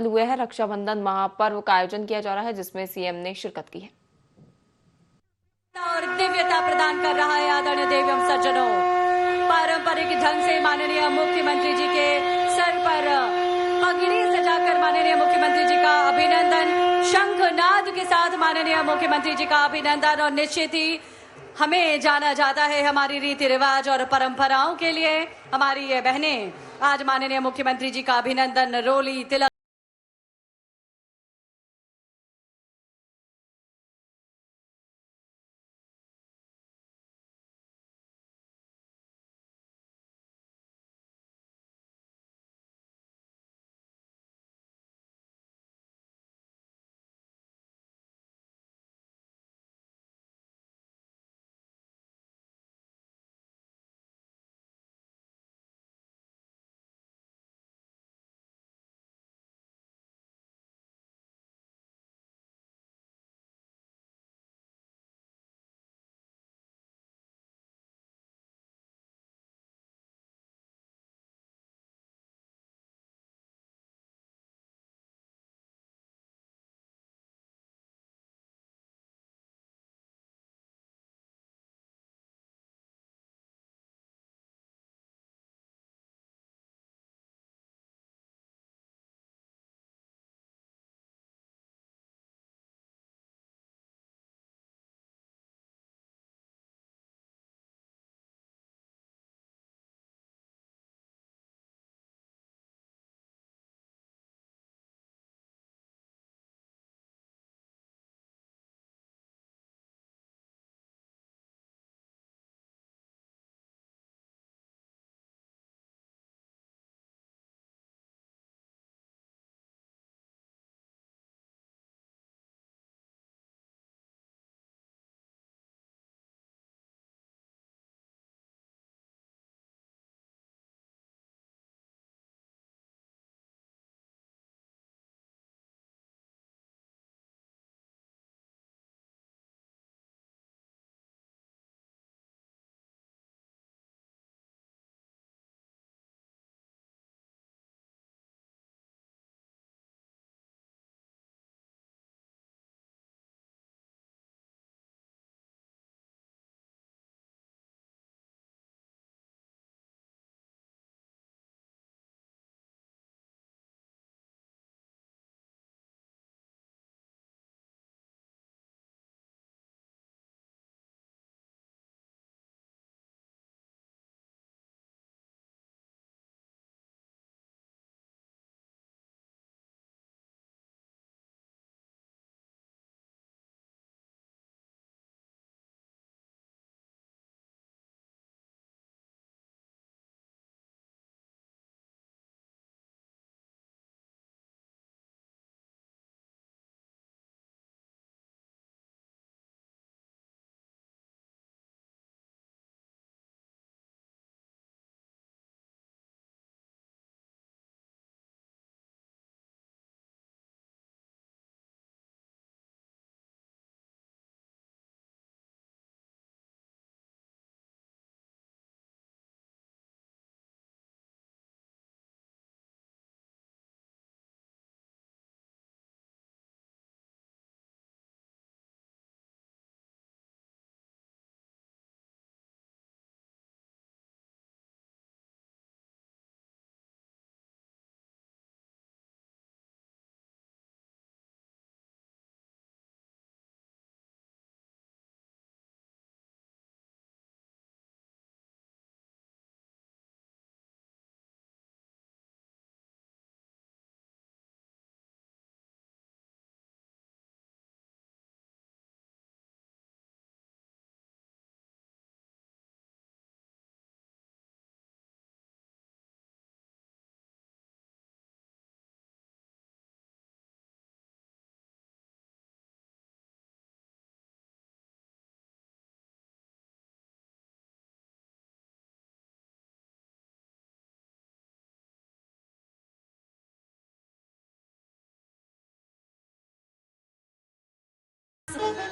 हुए हैं। रक्षाबंधन महापर्व का आयोजन किया जा रहा है, जिसमें सीएम ने शिरकत की है और दिव्यता प्रदान कर रहा है। आदरणीय देवी सज्जनों, पारंपरिक ढंग से माननीय मुख्यमंत्री जी के सर पर पगड़ी सजाकर माननीय मुख्यमंत्री जी का अभिनंदन, शंखनाद के साथ माननीय मुख्यमंत्री जी का अभिनंदन। और निश्चित ही हमें जाना जाता है हमारी रीति रिवाज और परंपराओं के लिए। हमारी ये बहनें आज माननीय मुख्यमंत्री जी का अभिनंदन, रोली, तिलक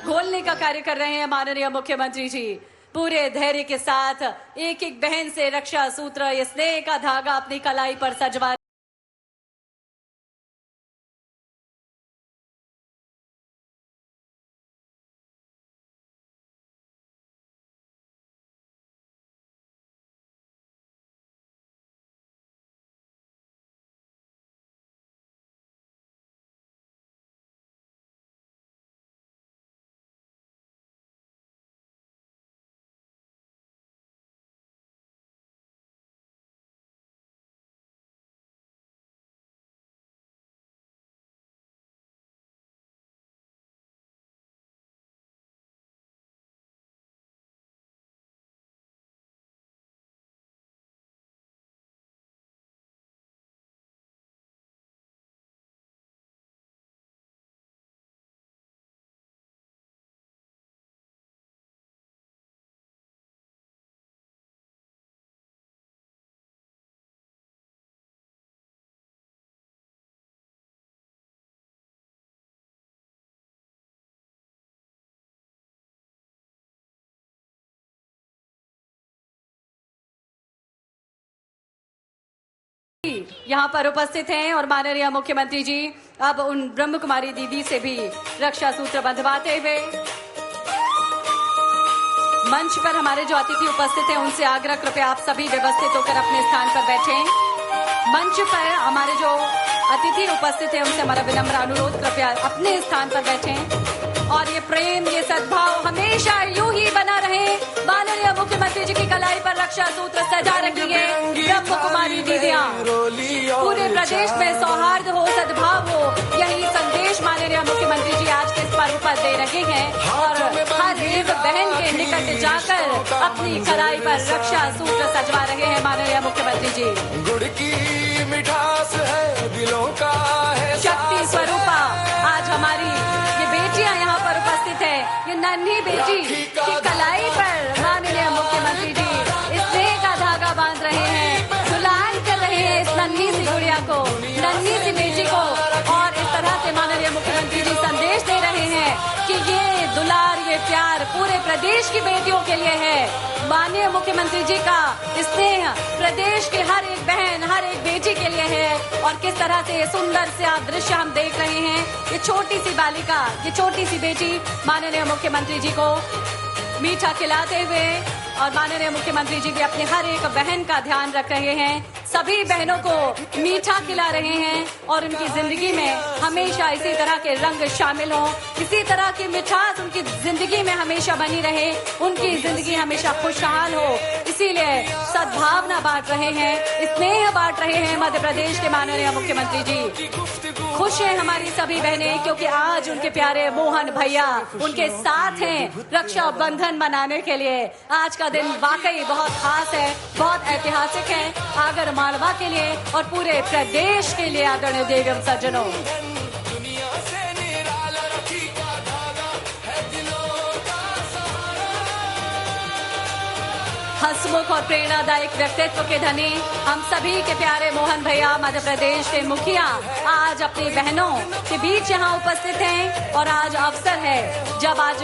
घोलने का कार्य कर रहे हैं माननीय मुख्यमंत्री जी। पूरे धैर्य के साथ एक एक बहन से रक्षा सूत्र, ये स्नेह का धागा अपनी कलाई पर सजवा यहाँ पर उपस्थित हैं और माननीय मुख्यमंत्री जी अब उन ब्रह्म कुमारी दीदी से भी रक्षा सूत्र बंधवाते हुए मंच पर हमारे जो अतिथि उपस्थित हैं उनसे आग्रह कृपया आप सभी व्यवस्थित होकर अपने स्थान पर बैठें। मंच पर हमारे जो अतिथि उपस्थित हैं उनसे हमारा विनम्र अनुरोध कृपया अपने स्थान पर बैठें और ये प्रेम ये सद्भाव हमेशा यूं ही बना रहे। माननीय मुख्यमंत्री जी की कलाई पर रक्षा सूत्र सजा रखी है ब्रह्म कुमारी दीदियां। पूरे प्रदेश में सौहार्द हो सद्भाव हो यही संदेश माननीय मुख्यमंत्री जी आज के इस पर्व पर दे रहे हैं और हर एक बहन के निकट जाकर अपनी कलाई पर रक्षा सूत्र सजवा रहे हैं माननीय मुख्यमंत्री जी। गुड़ की मिठास है दिलों का है शक्ति स्वरूपा आज हमारी ये बेटियां यहाँ पर उपस्थित है। ये नन्ही बेटी की कलाई पर माननीय मुख्यमंत्री जी स्नेह का धागा बांध रहे हैं, दुलार कर रहे हैं इस नन्ही सी गुड़िया को, नन्ही सी बेटी को और इस तरह से माननीय मुख्यमंत्री जी संदेश दे रहे हैं कि ये दुलार ये प्यार पूरे प्रदेश की बेटियों के लिए है। माननीय मुख्यमंत्री जी का स्नेह प्रदेश की हर एक बहन हर एक बेटी के लिए है और किस तरह से ये सुंदर से आप दृश्य हम देख रहे हैं। ये छोटी सी बालिका ये छोटी सी बेटी माननीय मुख्यमंत्री जी को मीठा खिलाते हुए और माननीय मुख्यमंत्री जी भी अपने हर एक बहन का ध्यान रख रहे हैं, सभी बहनों को मीठा खिला रहे हैं और उनकी जिंदगी में हमेशा इसी तरह के रंग शामिल हों, इसी तरह की मिठास उनकी जिंदगी में हमेशा बनी रहे, उनकी जिंदगी हमेशा खुशहाल हो। इसीलिए सद्भावना बांट रहे हैं, स्नेह बांट रहे हैं मध्य प्रदेश के माननीय मुख्यमंत्री जी। खुश हैं हमारी सभी बहनें क्योंकि आज उनके प्यारे मोहन भैया उनके साथ हैं रक्षा बंधन मनाने के लिए। आज का दिन वाकई बहुत खास है, बहुत ऐतिहासिक है आगर मालवा के लिए और पूरे प्रदेश के लिए। आदरणीय देवी एवं सज्जनों, हंसमुख और प्रेरणादायक व्यक्तित्व के धनी हम सभी के प्यारे मोहन भैया मध्य प्रदेश के मुखिया आज अपनी बहनों के बीच यहाँ उपस्थित हैं और आज अवसर है जब आज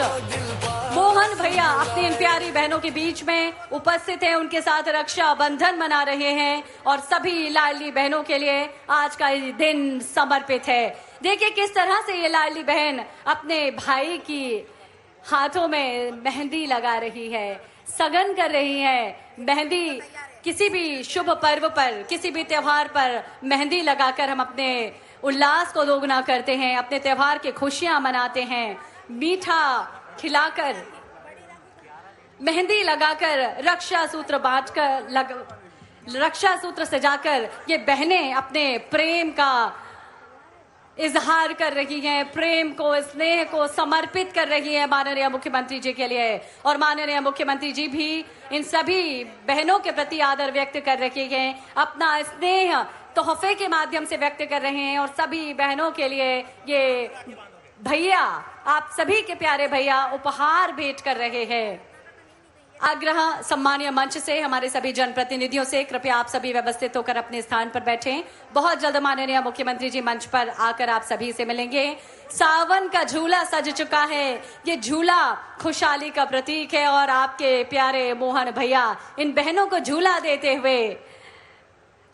मोहन भैया अपनी इन प्यारी बहनों के बीच में उपस्थित हैं, उनके साथ रक्षा बंधन मना रहे हैं और सभी लाडली बहनों के लिए आज का ये दिन समर्पित है। देखिए किस तरह से ये लाडली बहन अपने भाई की हाथों में मेहंदी लगा रही है, सगन कर रही है। मेहंदी किसी भी शुभ पर्व पर किसी भी त्योहार पर मेहंदी लगाकर हम अपने उल्लास को दोगुना करते हैं, अपने त्योहार की खुशियां मनाते हैं। मीठा खिलाकर मेहंदी लगाकर रक्षा सूत्र बांटकर रक्षा सूत्र सजाकर ये बहनें अपने प्रेम का इजहार कर रही हैं, प्रेम को स्नेह को समर्पित कर रही है माननीय मुख्यमंत्री जी के लिए और माननीय मुख्यमंत्री जी भी इन सभी बहनों के प्रति आदर व्यक्त कर रही हैं, अपना स्नेह तोहफे के माध्यम से व्यक्त कर रहे हैं और सभी बहनों के लिए ये भैया आप सभी के प्यारे भैया उपहार भेंट कर रहे हैं। आग्रह सम्मानीय मंच से हमारे सभी जनप्रतिनिधियों से कृपया आप सभी व्यवस्थित होकर अपने स्थान पर बैठें। बहुत जल्द माननीय मुख्यमंत्री जी मंच पर आकर आप सभी से मिलेंगे। सावन का झूला सज चुका है, ये झूला खुशहाली का प्रतीक है और आपके प्यारे मोहन भैया इन बहनों को झूला देते हुए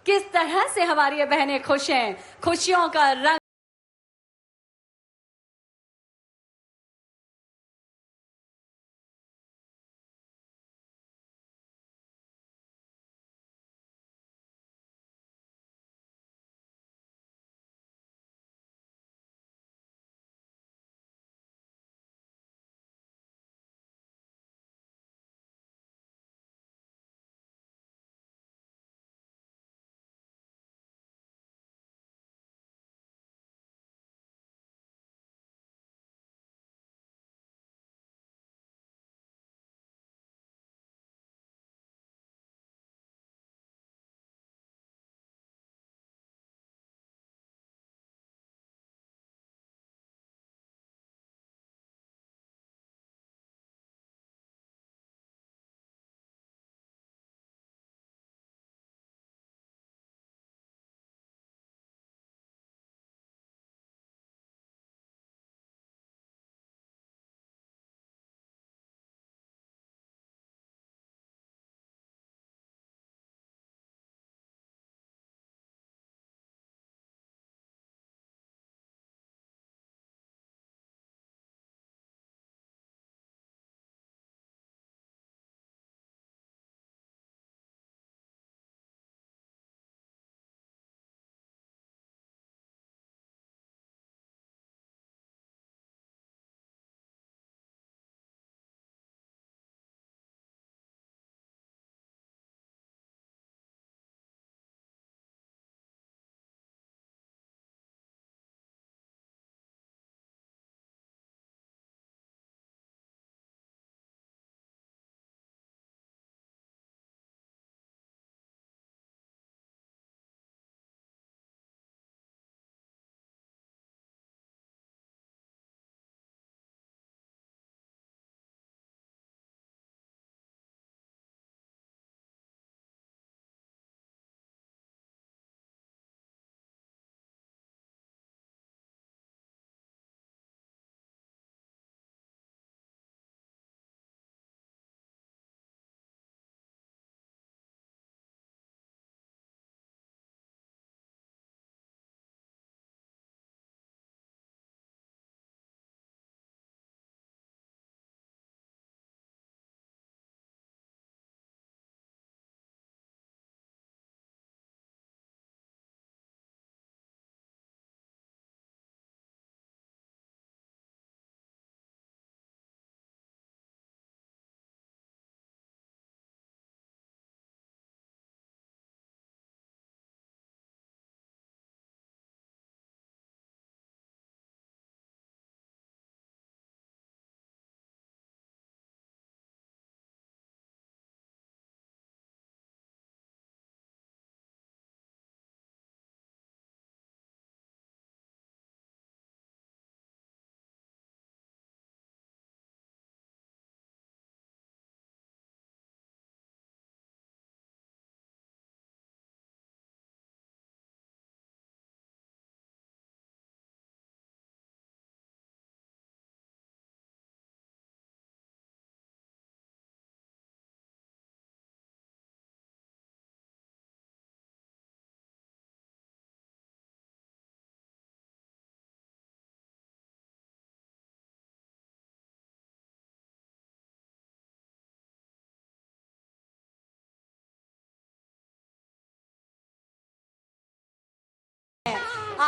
किस तरह से हमारी ये बहनें खुश हैं, खुशियों का रंग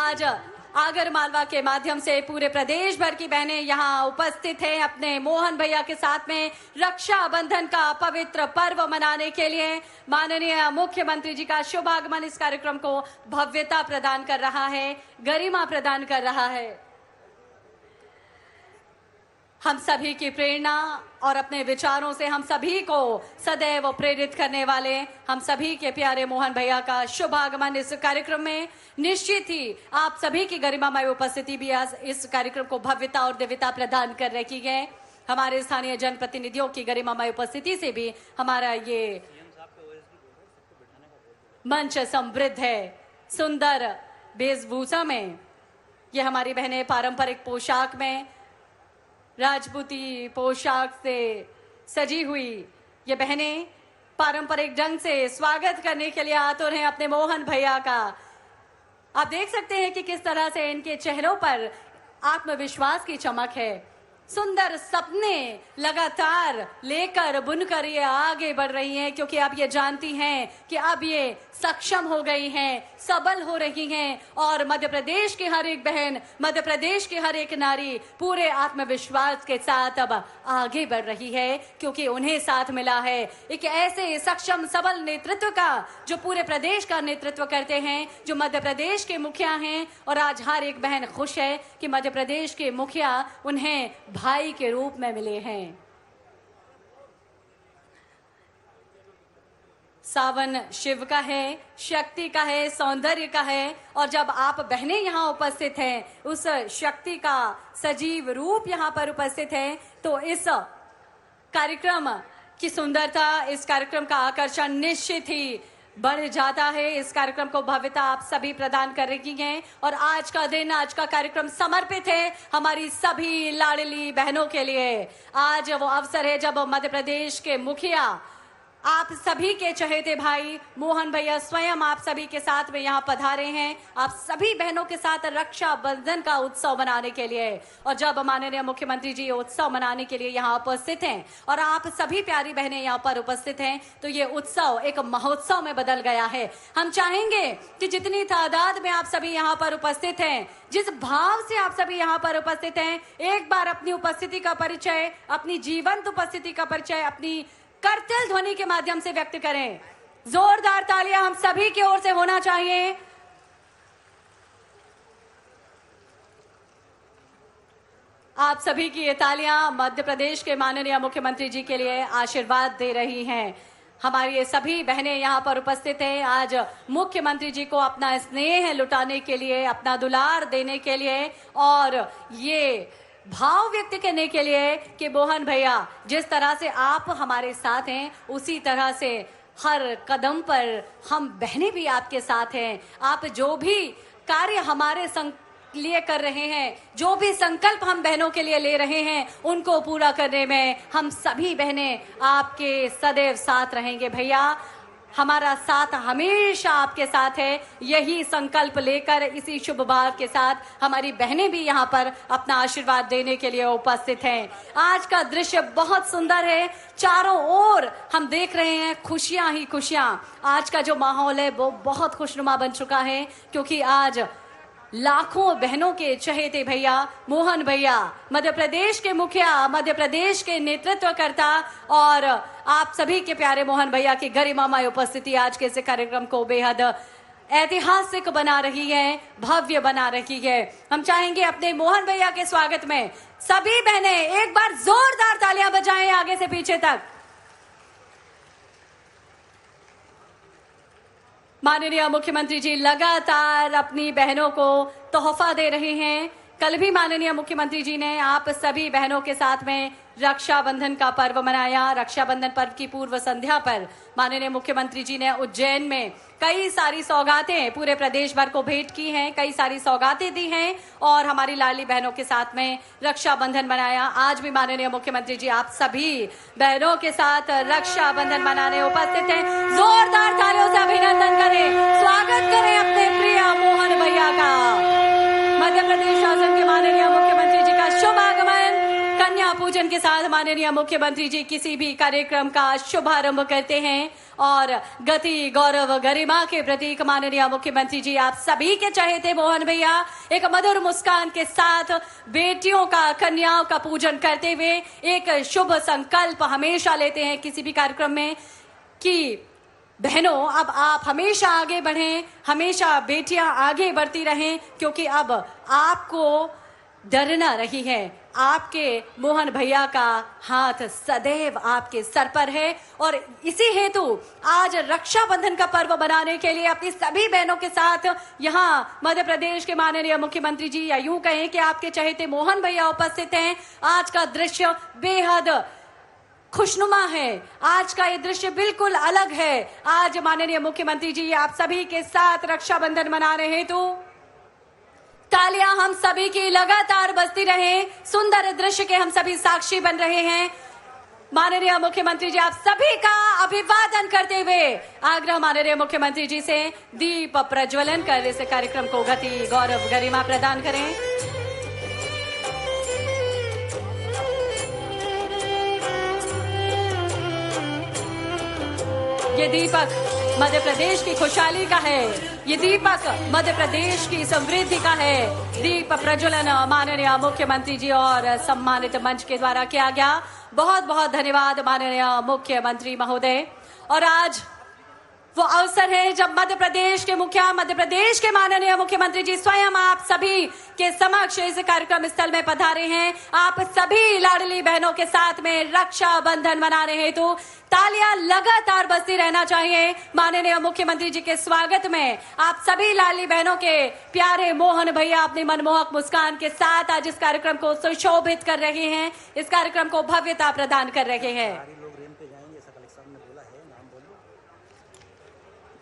आज आगर मालवा के माध्यम से पूरे प्रदेश भर की बहनें यहाँ उपस्थित हैं अपने मोहन भैया के साथ में रक्षा बंधन का पवित्र पर्व मनाने के लिए। माननीय मुख्यमंत्री जी का शुभ आगमन इस कार्यक्रम को भव्यता प्रदान कर रहा है, गरिमा प्रदान कर रहा है। हम सभी की प्रेरणा और अपने विचारों से हम सभी को सदैव प्रेरित करने वाले हम सभी के प्यारे मोहन भैया का शुभ आगमन इस कार्यक्रम में निश्चित ही आप सभी की गरिमामय उपस्थिति भी आज इस कार्यक्रम को भव्यता और दिव्यता प्रदान कर रखी है। हमारे स्थानीय जनप्रतिनिधियों की गरिमामय उपस्थिति से भी हमारा ये मंच समृद्ध है। सुंदर वेशभूषा में ये हमारी बहनें पारंपरिक पोशाक में राजपूती पोशाक से सजी हुई ये बहनें पारंपरिक ढंग से स्वागत करने के लिए आतुर हैं अपने मोहन भैया का। आप देख सकते हैं कि किस तरह से इनके चेहरों पर आत्मविश्वास की चमक है। सुंदर सपने लगातार लेकर बुनकर ये आगे बढ़ रही हैं, क्योंकि अब ये जानती हैं कि अब ये सक्षम हो गई हैं, सबल हो रही हैं और मध्य प्रदेश की हर एक बहन, मध्य प्रदेश की हर एक नारी पूरे आत्मविश्वास के साथ अब आगे बढ़ रही है, क्योंकि उन्हें साथ मिला है एक ऐसे सक्षम सबल नेतृत्व का जो पूरे प्रदेश का नेतृत्व करते हैं, जो मध्य प्रदेश के मुखिया हैं। और आज हर एक बहन खुश है कि मध्य प्रदेश के मुखिया उन्हें भाई के रूप में मिले हैं। सावन शिव का है, शक्ति का है, सौंदर्य का है और जब आप बहनें यहाँ उपस्थित हैं, उस शक्ति का सजीव रूप यहाँ पर उपस्थित है, तो इस कार्यक्रम की सुंदरता, इस कार्यक्रम का आकर्षण निश्चित ही बढ़ जाता है। इस कार्यक्रम को भव्यता आप सभी प्रदान कर रही हैं और आज का दिन, आज का कार्यक्रम समर्पित है हमारी सभी लाडली बहनों के लिए। आज वो अवसर है जब मध्य प्रदेश के मुखिया, आप सभी के चहेते भाई मोहन भैया स्वयं आप सभी के साथ में यहाँ पधारे हैं, आप सभी बहनों के साथ रक्षा बंधन का उत्सव मनाने के लिए। और जब माननीय मुख्यमंत्री जी उत्सव मनाने के लिए यहाँ उपस्थित हैं और आप सभी प्यारी बहनें यहाँ पर उपस्थित हैं, तो ये उत्सव एक महोत्सव में बदल गया है। हम चाहेंगे कि जितनी तादाद में आप सभी यहाँ पर उपस्थित हैं, जिस भाव से आप सभी यहाँ पर उपस्थित हैं, एक बार अपनी उपस्थिति का परिचय, अपनी जीवंत उपस्थिति का परिचय अपनी करतल ध्वनि के माध्यम से व्यक्त करें। जोरदार तालियां हम सभी की ओर से होना चाहिए। आप सभी की ये तालियां मध्य प्रदेश के माननीय मुख्यमंत्री जी के लिए आशीर्वाद दे रही हैं। हमारी ये सभी बहनें यहाँ पर उपस्थित हैं आज मुख्यमंत्री जी को अपना स्नेह लुटाने के लिए, अपना दुलार देने के लिए और ये भाव व्यक्त करने के लिए कि मोहन भैया जिस तरह से आप हमारे साथ हैं, उसी तरह से हर कदम पर हम बहनें भी आपके साथ हैं। आप जो भी कार्य हमारे लिए कर रहे हैं, जो भी संकल्प हम बहनों के लिए ले रहे हैं, उनको पूरा करने में हम सभी बहनें आपके सदैव साथ रहेंगे। भैया हमारा साथ हमेशा आपके साथ है। यही संकल्प लेकर इसी शुभ भाव के साथ हमारी बहनें भी यहाँ पर अपना आशीर्वाद देने के लिए उपस्थित हैं। आज का दृश्य बहुत सुंदर है, चारों ओर हम देख रहे हैं खुशियां ही खुशियां। आज का जो माहौल है वो बहुत खुशनुमा बन चुका है, क्योंकि आज लाखों बहनों के चहेते भैया मोहन भैया, मध्य प्रदेश के मुखिया, मध्य प्रदेश के नेतृत्वकर्ता और आप सभी के प्यारे मोहन भैया की गरिमामय उपस्थिति आज के इस कार्यक्रम को बेहद ऐतिहासिक बना रही है, भव्य बना रही है। हम चाहेंगे अपने मोहन भैया के स्वागत में सभी बहनें एक बार जोरदार तालियां बजाएं आगे से पीछे तक। माननीय मुख्यमंत्री जी लगातार अपनी बहनों को तोहफा दे रहे हैं। कल भी माननीय मुख्यमंत्री जी ने आप सभी बहनों के साथ में रक्षाबंधन का पर्व मनाया। रक्षाबंधन पर्व की पूर्व संध्या पर माननीय मुख्यमंत्री जी ने उज्जैन में कई सारी सौगातें पूरे प्रदेश भर को भेंट की हैं, कई सारी सौगातें दी हैं और हमारी लाडली बहनों के साथ में रक्षाबंधन मनाया। आज भी माननीय मुख्यमंत्री जी आप सभी बहनों के साथ रक्षाबंधन मनाने उपस्थित हैं। जोरदार तालियों से अभिनंदन करें, स्वागत करें अपने प्रिय मोहन भैया का। मध्य प्रदेश शासन के माननीय मुख्यमंत्री जी का शुभ आगमन कन्या बिना पूजन के साथ माननीय मुख्यमंत्री जी किसी भी कार्यक्रम का शुभारंभ करते हैं और गति गौरव गरिमा के प्रतीक माननीय मुख्यमंत्री जी आप सभी के चहेते मोहन भैया एक मधुर मुस्कान के साथ बेटियों का कन्याओं का पूजन करते हुए एक शुभ संकल्प हमेशा लेते हैं किसी भी कार्यक्रम में कि बहनों अब आप हमेशा आगे बढ़ें, हमेशा बेटियां आगे बढ़ती रहें क्योंकि अब आपको डरना नहीं है। आपके मोहन भैया का हाथ सदैव आपके सर पर है और इसी हेतु आज रक्षाबंधन का पर्व मनाने के लिए अपनी सभी बहनों के साथ यहाँ मध्य प्रदेश के माननीय मुख्यमंत्री जी या यूं कहें कि आपके चहेते मोहन भैया उपस्थित हैं। आज का दृश्य बेहद खुशनुमा है, आज का ये दृश्य बिल्कुल अलग है। आज माननीय मुख्यमंत्री जी आप सभी के साथ रक्षाबंधन मना रहे हैं तो तालियां हम सभी की लगातार बजती रहे। सुंदर दृश्य के हम सभी साक्षी बन रहे हैं। माननीय मुख्यमंत्री जी आप सभी का अभिवादन करते हुए आग्रह माननीय मुख्यमंत्री जी से दीप प्रज्वलन कर इस कार्यक्रम को गति गौरव गरिमा प्रदान करें। ये दीपक मध्य प्रदेश की खुशहाली का है, ये दीपक मध्य प्रदेश की समृद्धि का है। दीप प्रज्वलन माननीय मुख्यमंत्री जी और सम्मानित मंच के द्वारा किया गया। बहुत बहुत धन्यवाद माननीय मुख्यमंत्री महोदय। और आज वो अवसर है जब मध्य प्रदेश के माननीय मुख्यमंत्री जी स्वयं आप सभी के समक्ष इस कार्यक्रम स्थल में पधारे हैं। आप सभी लाडली बहनों के साथ में रक्षाबंधन मना रहे हैं तो तालियां लगातार बजती रहना चाहिए। माननीय मुख्यमंत्री जी के स्वागत में आप सभी लाडली बहनों के प्यारे मोहन भैया अपनी मनमोहक मुस्कान के साथ आज इस कार्यक्रम को सुशोभित कर रहे हैं, इस कार्यक्रम को भव्यता प्रदान कर रहे हैं।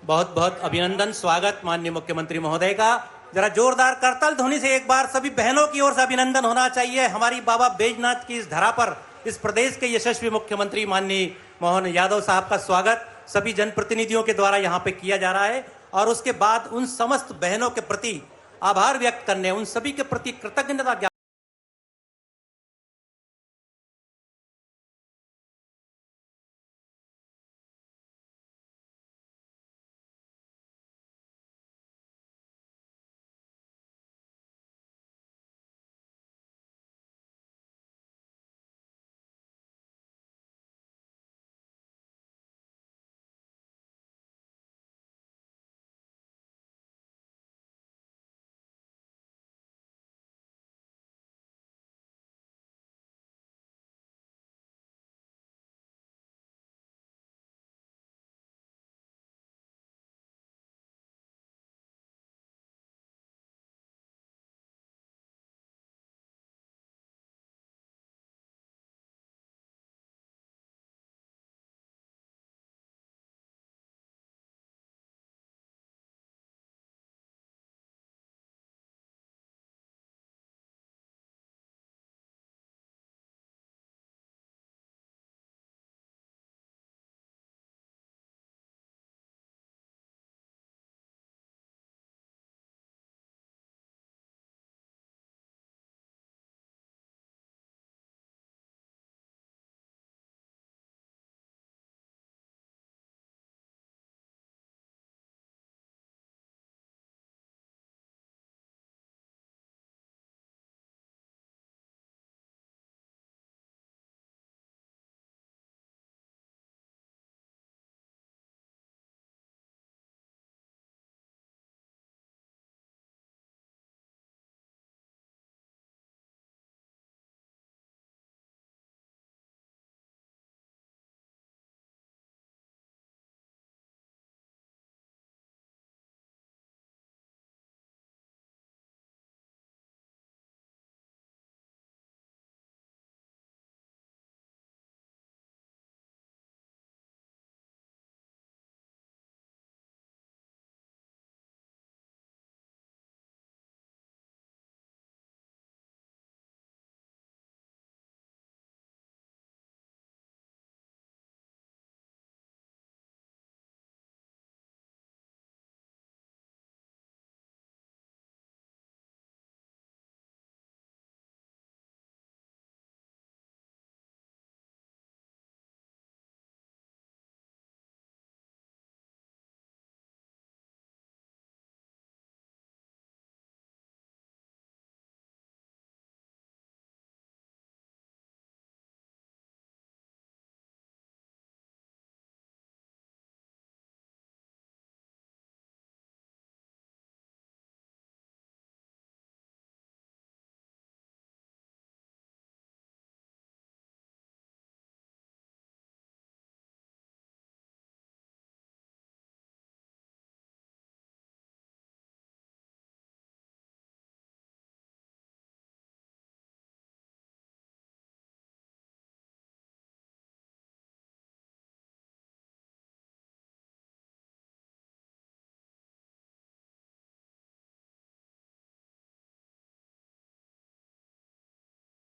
बहुत बहुत अभिनंदन, स्वागत माननीय मुख्यमंत्री महोदय का। जरा जोरदार करतल ध्वनि से एक बार सभी बहनों की ओर से अभिनंदन होना चाहिए। हमारी बाबा बैजनाथ की इस धरा पर इस प्रदेश के यशस्वी मुख्यमंत्री माननीय मोहन यादव साहब का स्वागत सभी जनप्रतिनिधियों के द्वारा यहाँ पे किया जा रहा है और उसके बाद उन समस्त बहनों के प्रति आभार व्यक्त करने, उन सभी के प्रति कृतज्ञता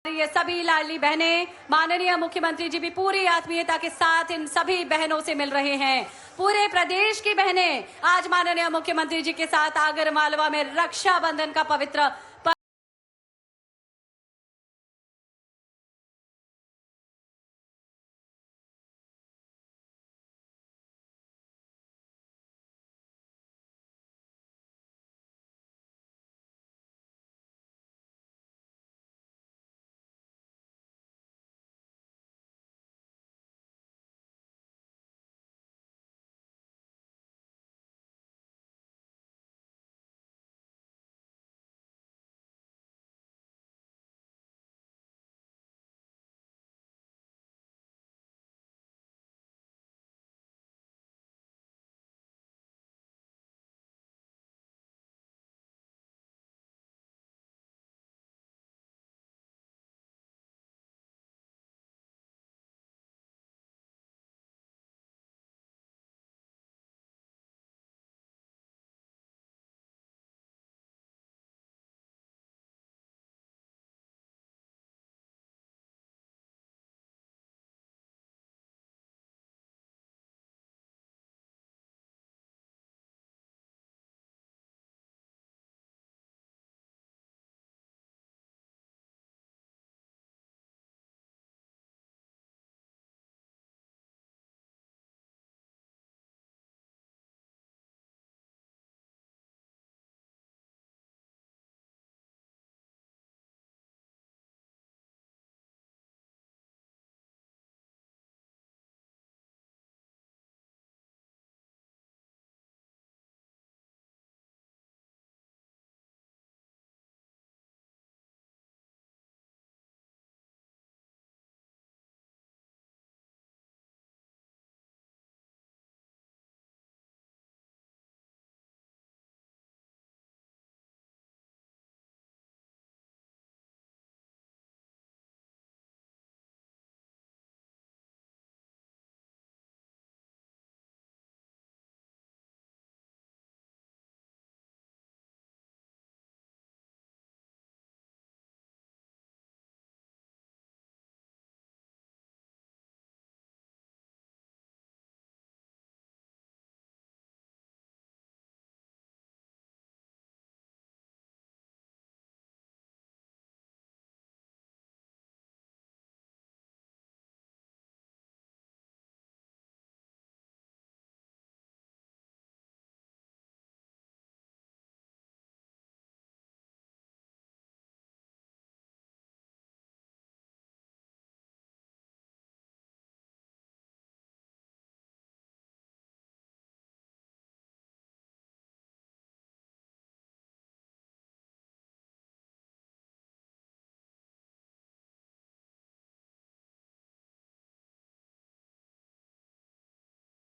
ये सभी लाडली बहनें माननीय मुख्यमंत्री जी भी पूरी आत्मीयता के साथ इन सभी बहनों से मिल रहे हैं। पूरे प्रदेश की बहनें आज माननीय मुख्यमंत्री जी के साथ आगर मालवा में रक्षाबंधन का पवित्र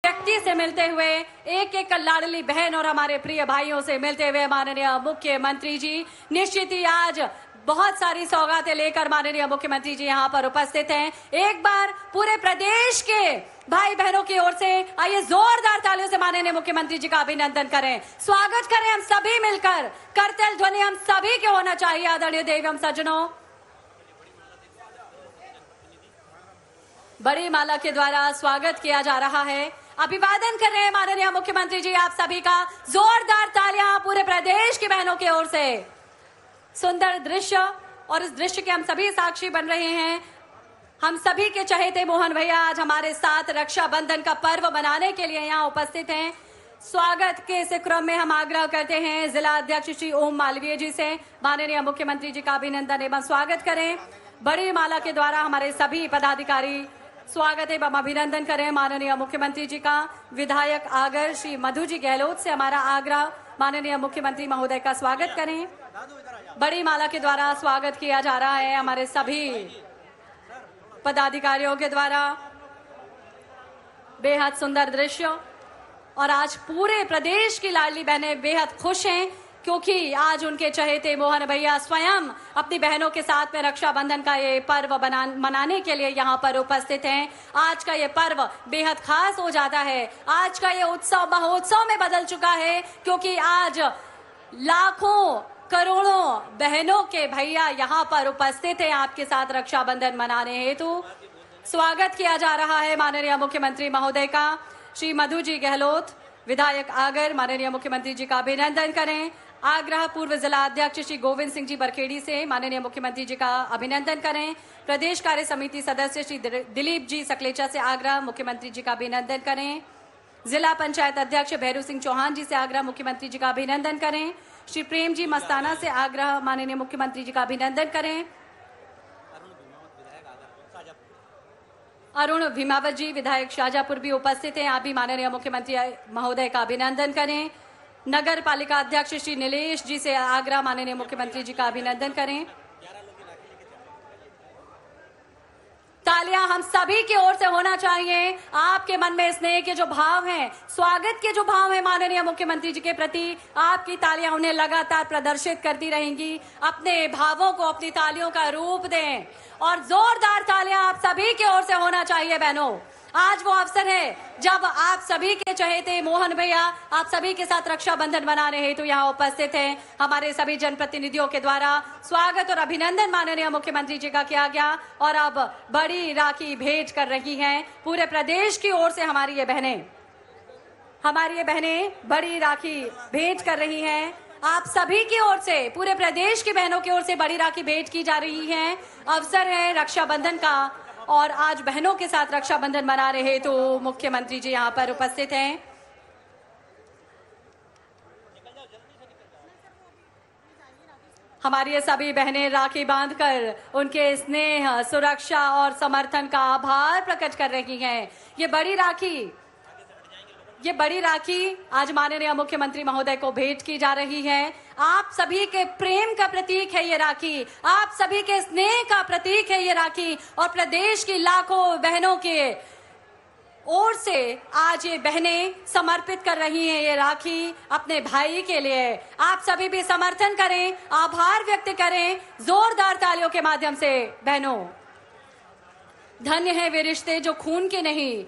व्यक्ति से मिलते हुए एक एक लाडली बहन और हमारे प्रिय भाइयों से मिलते हुए माननीय मुख्यमंत्री जी निश्चित ही आज बहुत सारी सौगातें लेकर माननीय मुख्यमंत्री जी यहाँ पर उपस्थित हैं। एक बार पूरे प्रदेश के भाई बहनों की ओर से आइए जोरदार तालियों से माननीय मुख्यमंत्री जी का अभिनंदन करें, स्वागत करें हम सभी मिलकर। करतल ध्वनि हम सभी के होना चाहिए। आदरणीय देवी सज्जनों, बड़ी माला के द्वारा स्वागत किया जा रहा है। अभिवादन कर रहे हैं माननीय मुख्यमंत्री जी आप सभी का। जोरदार तालियां पूरे प्रदेश की बहनों की ओर से। सुंदर दृश्य और इस दृश्य के हम सभी साक्षी बन रहे हैं। हम सभी के चहेते मोहन भैया आज हमारे साथ रक्षाबंधन का पर्व मनाने के लिए यहाँ उपस्थित हैं। स्वागत के इस क्रम में हम आग्रह करते हैं जिला अध्यक्ष श्री ओम मालवीय जी से माननीय मुख्यमंत्री जी का अभिनंदन एवं स्वागत करें। बड़ी माला के द्वारा हमारे सभी पदाधिकारी स्वागत एवं अभिनंदन करें माननीय मुख्यमंत्री जी का। विधायक आगर श्री मधु जी गहलोत से हमारा आग्रह माननीय मुख्यमंत्री महोदय का स्वागत करें। बड़ी माला के द्वारा स्वागत किया जा रहा है हमारे सभी पदाधिकारियों के द्वारा। बेहद सुंदर दृश्य और आज पूरे प्रदेश की लाडली बहनें बेहद खुश हैं क्योंकि आज उनके चहेते मोहन भैया स्वयं अपनी बहनों के साथ में रक्षाबंधन का ये पर्व मनाने के लिए यहाँ पर उपस्थित हैं। आज का ये पर्व बेहद खास हो जाता है। आज का ये उत्सव महोत्सव में बदल चुका है क्योंकि आज लाखों करोड़ों बहनों के भैया यहाँ पर उपस्थित हैं आपके साथ रक्षाबंधन मनाने हेतु। स्वागत किया जा रहा है माननीय मुख्यमंत्री महोदय का। श्री मधु जी गहलोत, विधायक आगर, माननीय मुख्यमंत्री जी का अभिनंदन करें। आग्रह पूर्व जिला अध्यक्ष श्री गोविंद सिंह जी बरखेड़ी से माननीय मुख्यमंत्री जी का अभिनंदन करें। प्रदेश कार्य समिति सदस्य श्री दिलीप जी सकलेचा से आग्रह, मुख्यमंत्री जी का अभिनंदन करें। जिला पंचायत अध्यक्ष भैरू सिंह चौहान जी से आग्रह, मुख्यमंत्री जी का अभिनंदन करें। श्री प्रेम जी मस्ताना से आग्रह, माननीय मुख्यमंत्री जी का अभिनंदन करें। अरुण भीमावत जी विधायक शाहजहांपुर भी उपस्थित हैं, आप भी माननीय मुख्यमंत्री महोदय का अभिनंदन करें। नगर पालिका अध्यक्ष श्री नीलेश जी से आग्रह, माननीय मुख्यमंत्री जी का अभिनंदन करें। तालियां हम सभी की ओर से होना चाहिए। आपके मन में स्नेह के जो भाव हैं, स्वागत के जो भाव हैं माननीय मुख्यमंत्री जी के प्रति, आपकी तालियां उन्हें लगातार प्रदर्शित करती रहेंगी। अपने भावों को अपनी तालियों का रूप दें और जोरदार तालियां आप सभी की ओर से होना चाहिए बहनों। आज वो अवसर है जब आप सभी के चहेते मोहन भैया आप सभी के साथ रक्षाबंधन मनाने हेतु यहाँ उपस्थित हैं। हमारे सभी जनप्रतिनिधियों के द्वारा स्वागत और अभिनंदन माननीय मुख्यमंत्री जी का किया गया और अब बड़ी राखी भेंट कर रही हैं पूरे प्रदेश की ओर से। हमारी ये बहनें बड़ी राखी भेंट कर रही हैं। आप सभी की ओर से, पूरे प्रदेश की बहनों की ओर से बड़ी राखी भेंट की जा रही है। अवसर है रक्षाबंधन का और आज बहनों के साथ रक्षाबंधन मना रहे तो मुख्यमंत्री जी यहाँ पर उपस्थित हैं। हमारी ये सभी बहनें राखी बांधकर उनके स्नेह, सुरक्षा और समर्थन का आभार प्रकट कर रही हैं। ये बड़ी राखी आज माननीय मुख्यमंत्री महोदय को भेंट की जा रही है। आप सभी के प्रेम का प्रतीक है ये राखी, आप सभी के स्नेह का प्रतीक है ये राखी और प्रदेश की लाखों बहनों के ओर से आज ये बहनें समर्पित कर रही हैं ये राखी अपने भाई के लिए। आप सभी भी समर्थन करें, आभार व्यक्त करें जोरदार तालियों के माध्यम से। बहनों, धन्य है वे रिश्ते जो खून के नहीं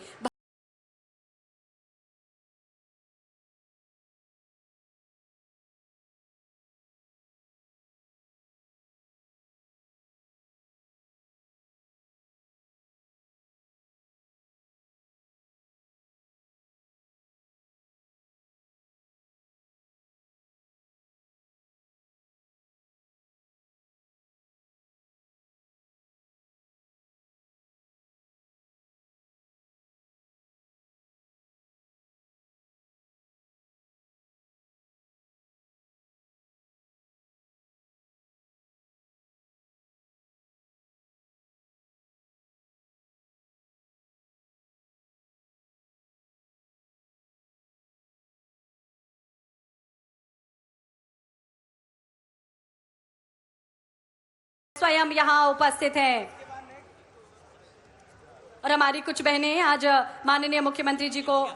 स्वयं यहाँ उपस्थित हैं। और हमारी कुछ बहनें आज माननीय मुख्यमंत्री जी को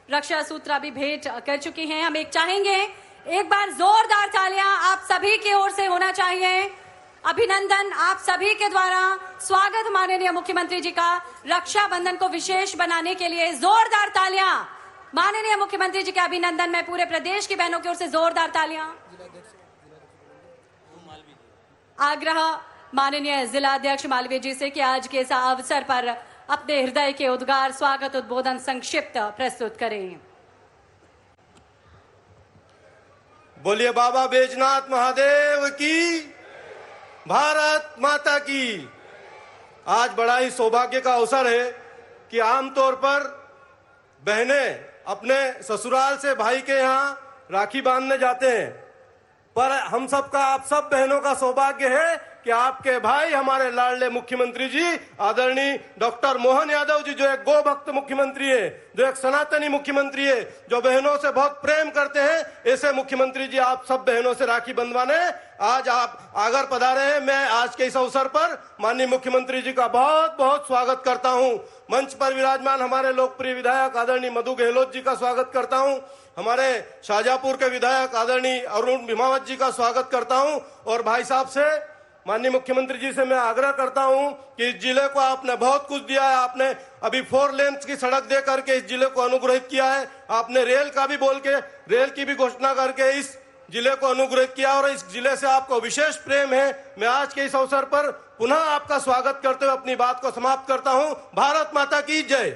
रक्षा सूत्र भी भेंट कर चुकी हैं। हम चाहेंगे एक बार जोरदार तालियां आप सभी की ओर से होना चाहिए। अभिनंदन आप सभी के द्वारा, स्वागत माननीय मुख्यमंत्री जी का। रक्षाबंधन को विशेष बनाने के लिए जोरदार तालियां माननीय मुख्यमंत्री जी के अभिनंदन में पूरे प्रदेश की बहनों की ओर से जोरदार तालियां। आग्रह माननीय जिलाध्यक्ष मालवीय जी से कि आज के इस अवसर पर अपने हृदय के उद्गार, स्वागत उद्बोधन संक्षिप्त प्रस्तुत करें। बोलिए बाबा बैजनाथ महादेव की, भारत माता की। आज बड़ा ही सौभाग्य का अवसर है कि आमतौर पर बहनें अपने ससुराल से भाई के यहाँ राखी बांधने जाते हैं, पर हम सबका, आप सब बहनों का सौभाग्य है कि आपके भाई हमारे लाडले मुख्यमंत्री जी आदरणीय डॉक्टर मोहन यादव जी, जो एक गो भक्त मुख्यमंत्री है, जो एक सनातनी मुख्यमंत्री है, जो बहनों से बहुत प्रेम करते हैं, ऐसे मुख्यमंत्री जी आप सब बहनों से राखी बंधवाने आज आप आगर पधारे हैं। मैं आज के इस अवसर पर माननीय मुख्यमंत्री जी का बहुत बहुत स्वागत करता हूं। मंच पर विराजमान हमारे लोकप्रिय विधायक आदरणीय मधु गहलोत जी का स्वागत करता हूं। हमारे शाहजहांपुर के विधायक आदरणीय अरुण भीमावत जी का स्वागत करता हूं। और भाई साहब से, माननीय मुख्यमंत्री जी से मैं आग्रह करता हूं कि इस जिले को आपने बहुत कुछ दिया है। आपने अभी 4 लेन की सड़क दे करके इस जिले को अनुग्रहित किया है। आपने रेल का भी बोल के, रेल की भी घोषणा करके इस जिले को अनुग्रहित किया और इस जिले से आपको विशेष प्रेम है। मैं आज के इस अवसर पर पुनः आपका स्वागत करते हुए अपनी बात को समाप्त करता हूं। भारत माता की जय।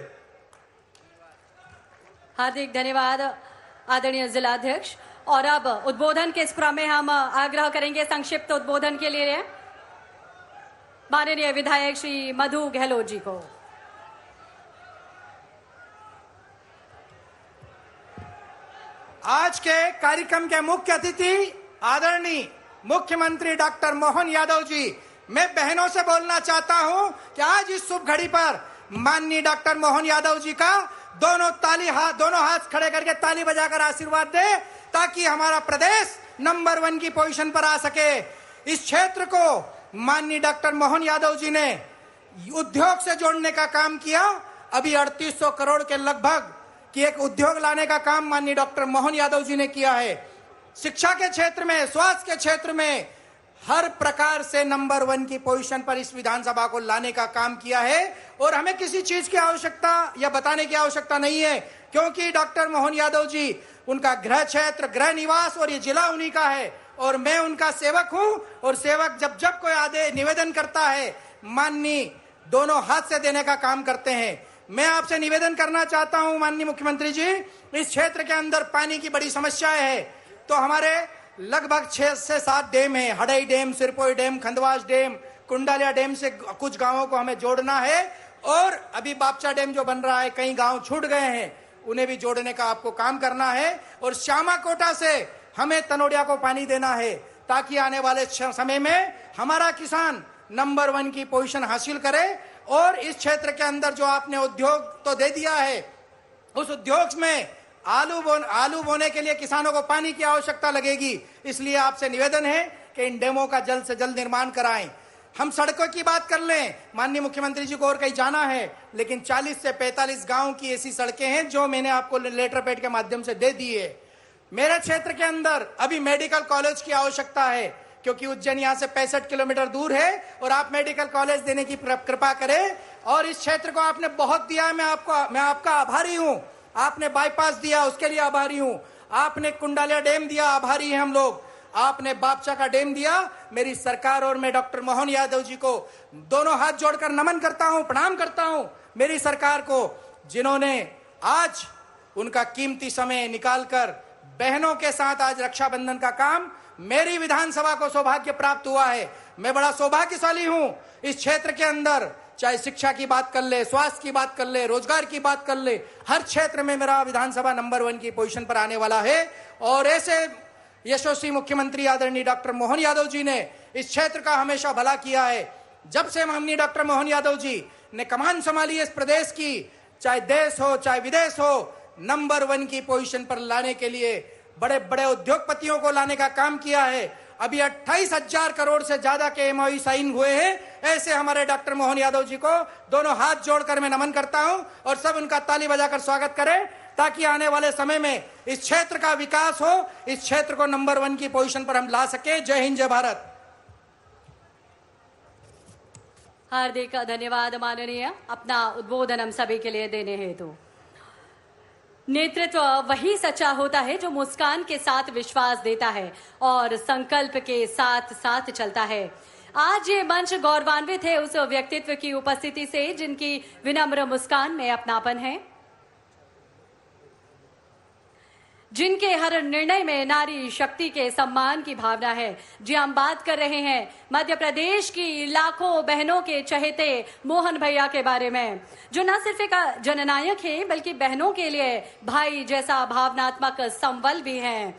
हार्दिक धन्यवाद आदरणीय जिलाध्यक्ष। और अब उद्बोधन के इस क्रम में हम आग्रह करेंगे संक्षिप्त उद्बोधन के लिए माननीय विधायक श्री मधु गहलोत जी को। आज के कार्यक्रम के मुख्य अतिथि आदरणीय मुख्यमंत्री डॉक्टर मोहन यादव जी, मैं बहनों से बोलना चाहता हूं कि आज इस शुभ घड़ी पर माननीय डॉक्टर मोहन यादव जी का दोनों हाथ खड़े करके ताली बजाकर आशीर्वाद दे, ताकि हमारा प्रदेश नंबर 1 की पोजीशन पर आ सके। इस क्षेत्र को माननीय डॉक्टर मोहन यादव जी ने उद्योग से जोड़ने का काम किया। अभी 3800 करोड़ के लगभग कि एक उद्योग लाने का काम माननीय डॉक्टर मोहन यादव जी ने किया है। शिक्षा के क्षेत्र में, स्वास्थ्य के क्षेत्र में हर प्रकार से नंबर 1 की पोजीशन पर इस विधानसभा को लाने का काम किया है। और हमें किसी चीज की आवश्यकता या बताने की आवश्यकता नहीं है, क्योंकि डॉक्टर मोहन यादव जी, उनका गृह क्षेत्र, गृह निवास और ये जिला उन्हीं का है और मैं उनका सेवक हूं। और सेवक जब जब कोई आदेश निवेदन करता है, माननीय दोनों हाथ से देने का काम करते हैं। मैं आपसे निवेदन करना चाहता हूं माननीय मुख्यमंत्री जी, इस क्षेत्र के अंदर पानी की बड़ी समस्याएं है। तो हमारे लगभग 6 से 7 डैम है, Hadai dam, Sirpoi dam, Khandwas dam, Kundalia dam से कुछ गांवों को हमें जोड़ना है। और अभी बापचा डैम जो बन रहा है, कई गांव छूट गए हैं, उन्हें भी जोड़ने का आपको काम करना है। और श्यामा कोटा से हमें तनोड़िया को पानी देना है, ताकि आने वाले समय में हमारा किसान नंबर 1 की पोजीशन हासिल करे। और इस क्षेत्र के अंदर जो आपने उद्योग तो दे दिया है, उस उद्योग में आलू बोने के लिए किसानों को पानी की आवश्यकता लगेगी। इसलिए आपसे निवेदन है कि इन डैमों का जल्द से जल्द निर्माण कराएं। हम सड़कों की बात कर लें, माननीय मुख्यमंत्री जी को और कहीं जाना है, लेकिन 40 से 45 गांव की ऐसी सड़कें हैं जो मैंने आपको लेटर पैड के माध्यम से दे दी है। मेरे क्षेत्र के अंदर अभी मेडिकल कॉलेज की आवश्यकता है, क्योंकि उज्जैन यहाँ से 65 किलोमीटर दूर है और आप मेडिकल कॉलेज देने की कृपा करें। और इस क्षेत्र को आपने बहुत दिया है, मैं आपका आभारी हूँ। आपने बाईपास दिया, उसके लिए आभारी हूँ। आपने कुंडालिया डैम दिया, आभारी हैं हम लोग। आपने बापचा का डैम दिया। मेरी सरकार और मैं डॉक्टर मोहन यादव जी को दोनों हाथ जोड़कर नमन करता हूँ, प्रणाम करता हूँ मेरी सरकार को, जिन्होंने आज उनका कीमती समय निकालकर बहनों के साथ आज रक्षाबंधन का काम मेरी विधानसभा को सौभाग्य प्राप्त हुआ है। मैं बड़ा सौभाग्यशाली हूं। इस क्षेत्र के अंदर चाहे शिक्षा की बात कर ले, स्वास्थ्य की बात कर ले, रोजगार की बात कर ले, हर क्षेत्र में मेरा विधानसभा नंबर 1 की पोजीशन पर आने वाला है। और ऐसे यशस्वी मुख्यमंत्री आदरणीय डॉक्टर मोहन यादव जी ने इस क्षेत्र का हमेशा भला किया है। जब से माननीय डॉक्टर मोहन यादव जी ने कमान संभाली इस प्रदेश की, चाहे देश हो चाहे विदेश हो, नंबर 1 की पोजीशन पर लाने के लिए बड़े बड़े उद्योगपतियों को लाने का काम किया है। अभी 28,000 करोड़ से ज्यादा के MOU साइन हुए हैं। ऐसे हमारे डॉक्टर मोहन यादव जी को दोनों हाथ जोड़कर मैं नमन करता हूं और सब उनका ताली बजाकर स्वागत करें, ताकि आने वाले समय में इस क्षेत्र का विकास हो, इस क्षेत्र को नंबर 1 की पोजीशन पर हम ला सके। जय हिंद, जय भारत। हार्दिक धन्यवाद माननीय, अपना उद्बोधन हम सभी के लिए देने हेतु। नेतृत्व वही सच्चा होता है जो मुस्कान के साथ विश्वास देता है और संकल्प के साथ साथ चलता है। आज ये मंच गौरवान्वित है उस व्यक्तित्व की उपस्थिति से जिनकी विनम्र मुस्कान में अपनापन है, जिनके हर निर्णय में नारी शक्ति के सम्मान की भावना है। जी, हम बात कर रहे हैं मध्य प्रदेश की लाखों बहनों के चहेते मोहन भैया के बारे में, जो न सिर्फ एक जननायक है बल्कि बहनों के लिए भाई जैसा भावनात्मक संबल भी हैं।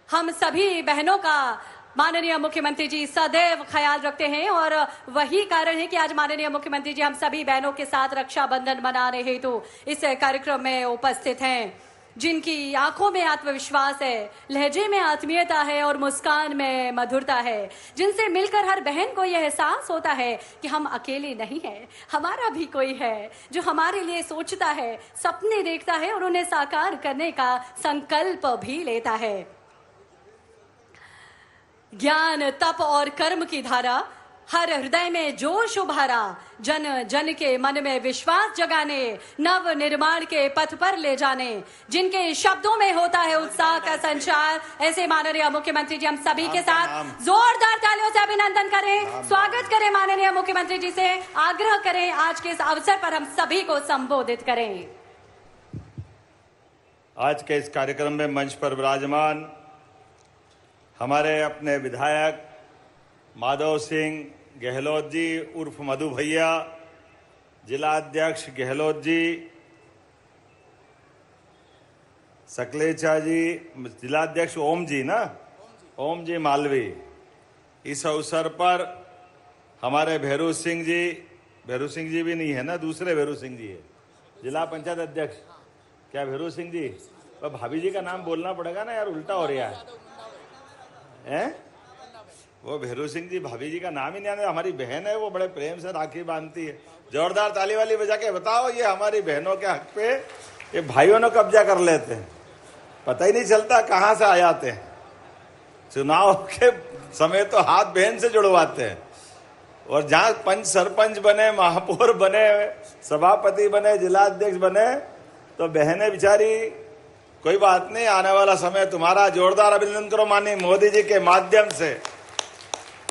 हम सभी बहनों का माननीय मुख्यमंत्री जी सदैव ख्याल रखते हैं और वही कारण है कि आज माननीय मुख्यमंत्री जी हम सभी बहनों के साथ रक्षाबंधन मनाने हेतु इस कार्यक्रम में उपस्थित हैं, जिनकी आंखों में आत्मविश्वास है, लहजे में आत्मीयता है और मुस्कान में मधुरता है, जिनसे मिलकर हर बहन को यह एहसास होता है कि हम अकेले नहीं हैं, हमारा भी कोई है जो हमारे लिए सोचता है, सपने देखता है और उन्हें साकार करने का संकल्प भी लेता है। ज्ञान, तप और कर्म की धारा हर हृदय में जोश उभारा, जन जन के मन में विश्वास जगाने, नव निर्माण के पथ पर ले जाने, जिनके शब्दों में होता है उत्साह का संचार, ऐसे माननीय मुख्यमंत्री जी हम सभी के साथ जोरदार तालियों से अभिनंदन करें, स्वागत करें माननीय मुख्यमंत्री जी से, आग्रह करें आज के इस अवसर पर हम सभी को संबोधित करें। आज के इस कार्यक्रम में मंच पर विराजमान हमारे अपने विधायक माधव सिंह गहलोत जी उर्फ मधु भैया, जिला अध्यक्ष गहलोत जी, सकलेचा जी, जिला अध्यक्ष ओम जी ओम जी मालवी। इस अवसर पर हमारे भैरू सिंह जी भी नहीं है ना, दूसरे भैरू सिंह जी है, जिला पंचायत अध्यक्ष। क्या भैरू सिंह जी? भाभी जी का नाम बोलना पड़ेगा ना यार, उल्टा हो रहा है। वो भैरू सिंह जी भाभी जी का नाम ही नहीं आने। हमारी बहन है, वो बड़े प्रेम से राखी बांधती है। जोरदार ताली वाली बजा के बताओ, ये हमारी बहनों के हक पे ये भाइयों ने कब्जा कर लेते हैं, पता ही नहीं चलता कहाँ से आ जाते हैं। चुनाव के समय तो हाथ बहन से जुड़वाते हैं, और जहाँ पंच सरपंच बने, महापौर बने, सभापति बने, जिला अध्यक्ष बने, तो बहनें बेचारी कोई बात नहीं, आने वाला समय तुम्हारा। जोरदार अभिनंदन करो माननीय मोदी जी के माध्यम से।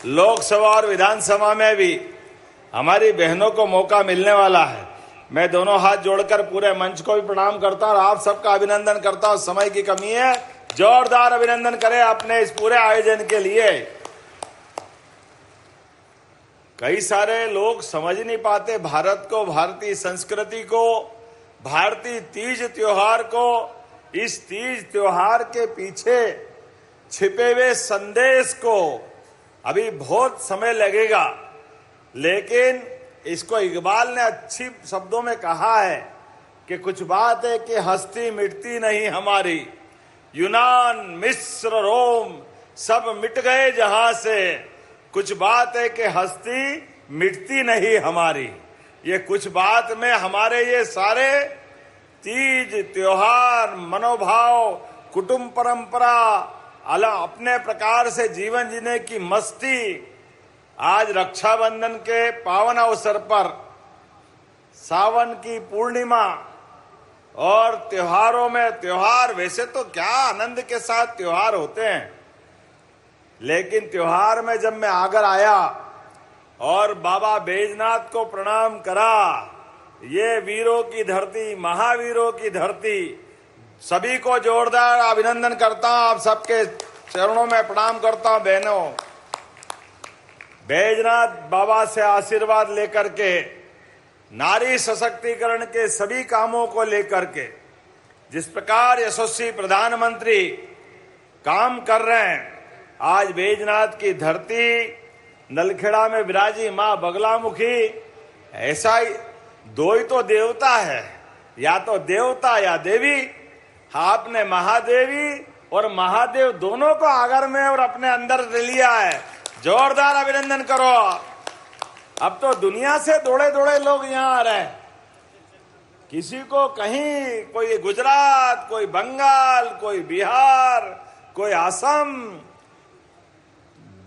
लोकसभा और विधानसभा में भी हमारी बहनों को मौका मिलने वाला है। मैं दोनों हाथ जोड़कर पूरे मंच को भी प्रणाम करता हूं और आप सबका अभिनंदन करता हूं। समय की कमी है, जोरदार अभिनंदन करें अपने इस पूरे आयोजन के लिए। कई सारे लोग समझ नहीं पाते भारत को, भारतीय संस्कृति को, भारतीय तीज त्योहार को। इस तीज त्योहार के पीछे छिपे हुए संदेश को अभी बहुत समय लगेगा, लेकिन इसको इकबाल ने अच्छी शब्दों में कहा है कि कुछ बात है कि हस्ती मिटती नहीं हमारी। यूनान, मिस्र, रोम सब मिट गए जहां से, कुछ बात है कि हस्ती मिटती नहीं हमारी। ये कुछ बात में हमारे ये सारे तीज त्योहार, मनोभाव, कुटुंब परंपरा, अपने प्रकार से जीवन जीने की मस्ती, आज रक्षाबंधन के पावन अवसर पर, सावन की पूर्णिमा और त्योहारों में, त्योहार वैसे तो क्या आनंद के साथ त्योहार होते हैं, लेकिन त्योहार में जब मैं आगर आया और बाबा बैजनाथ को प्रणाम करा, ये वीरों की धरती, महावीरों की धरती, सभी को जोरदार अभिनंदन करता हूं, आप सबके चरणों में प्रणाम करता हूं। बहनों, बैजनाथ बाबा से आशीर्वाद लेकर के, नारी सशक्तिकरण के सभी कामों को लेकर के, जिस प्रकार यशस्वी प्रधानमंत्री काम कर रहे हैं, आज बैजनाथ की धरती, नलखेड़ा में विराजी मां बगलामुखी, ऐसा ही दो ही तो देवता है, या तो देवता या देवी। आपने महादेवी और महादेव दोनों को आगर में और अपने अंदर ले लिया है। जोरदार अभिनंदन करो। अब तो दुनिया से दौड़े दौड़े लोग यहाँ आ रहे हैं, किसी को कहीं, कोई गुजरात, कोई बंगाल, कोई बिहार, कोई असम।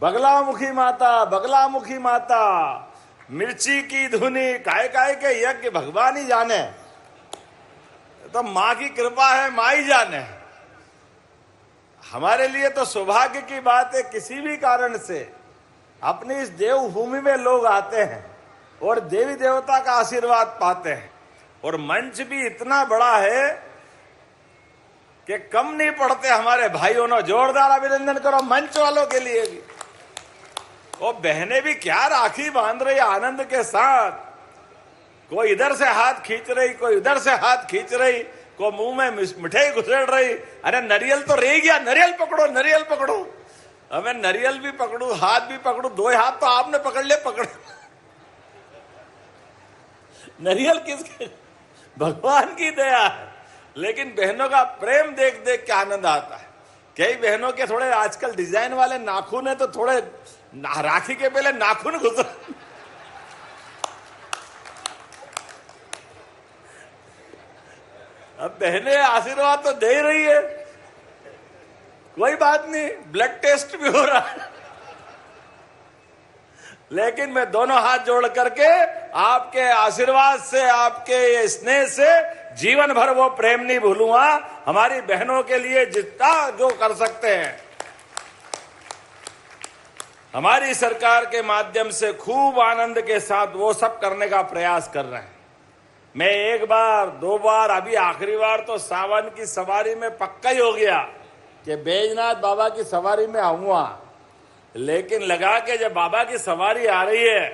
बगलामुखी माता, बगलामुखी माता, मिर्ची की धुनी, काय काय के यज्ञ भगवान ही जाने, तो मां की कृपा है, मां ही जाने। हमारे लिए तो सौभाग्य की बात है, किसी भी कारण से अपनी इस देवभूमि में लोग आते हैं और देवी देवता का आशीर्वाद पाते हैं। और मंच भी इतना बड़ा है कि कम नहीं पड़ते हमारे भाइयों ने। जोरदार अभिनंदन करो मंच वालों के लिए भी। वो बहनें भी क्या राखी बांध रही आनंद के साथ, कोई इधर से हाथ खींच रही, कोई उधर से हाथ खींच रही, को मुंह में मिठाई घुसेड़ रही। अरे नरियल तो रह गया, नरियल पकड़ो, नरियल पकड़ो। हमें नरियल भी पकड़ू, हाथ भी पकड़ू, दो हाथ तो आपने पकड़ ले, पकड़। नरियल किसके? भगवान की दया है, लेकिन बहनों का प्रेम देख देख के आनंद आता है। कई बहनों के थोड़े आजकल डिजाइन वाले नाखून है, तो थोड़े राखी के पहले नाखून घुस। अब बहनें आशीर्वाद तो दे रही है, कोई बात नहीं, ब्लड टेस्ट भी हो रहा है। लेकिन मैं दोनों हाथ जोड़ करके आपके आशीर्वाद से, आपके स्नेह से जीवन भर वो प्रेम नहीं भूलूंगा। हमारी बहनों के लिए जितना जो कर सकते हैं, हमारी सरकार के माध्यम से खूब आनंद के साथ वो सब करने का प्रयास कर रहे हैं। मैं एक बार, दो बार, अभी आखिरी बार तो सावन की सवारी में पक्का ही हो गया कि बैजनाथ बाबा की सवारी में आऊंगा। लेकिन लगा कि जब बाबा की सवारी आ रही है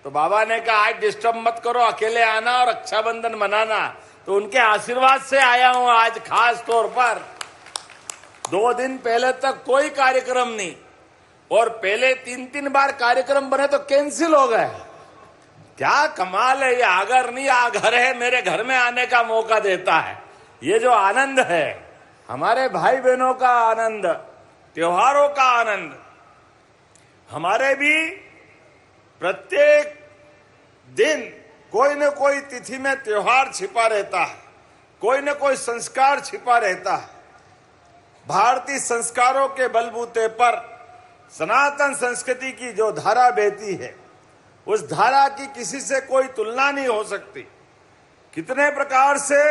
तो बाबा ने कहा आज डिस्टर्ब मत करो, अकेले आना और रक्षाबंधन मनाना। तो उनके आशीर्वाद से आया हूं आज खास तौर पर। 2 दिन पहले तक कोई कार्यक्रम नहीं, और पहले 3 बार कार्यक्रम बने तो कैंसिल हो गए। क्या कमाल है ये! अगर नहीं आ घर है, मेरे घर में आने का मौका देता है। ये जो आनंद है, हमारे भाई बहनों का आनंद, त्योहारों का आनंद, हमारे भी प्रत्येक दिन कोई न कोई तिथि में त्योहार छिपा रहता है, कोई न कोई संस्कार छिपा रहता है। भारतीय संस्कारों के बलबूते पर सनातन संस्कृति की जो धारा बहती है, उस धारा की किसी से कोई तुलना नहीं हो सकती। कितने प्रकार से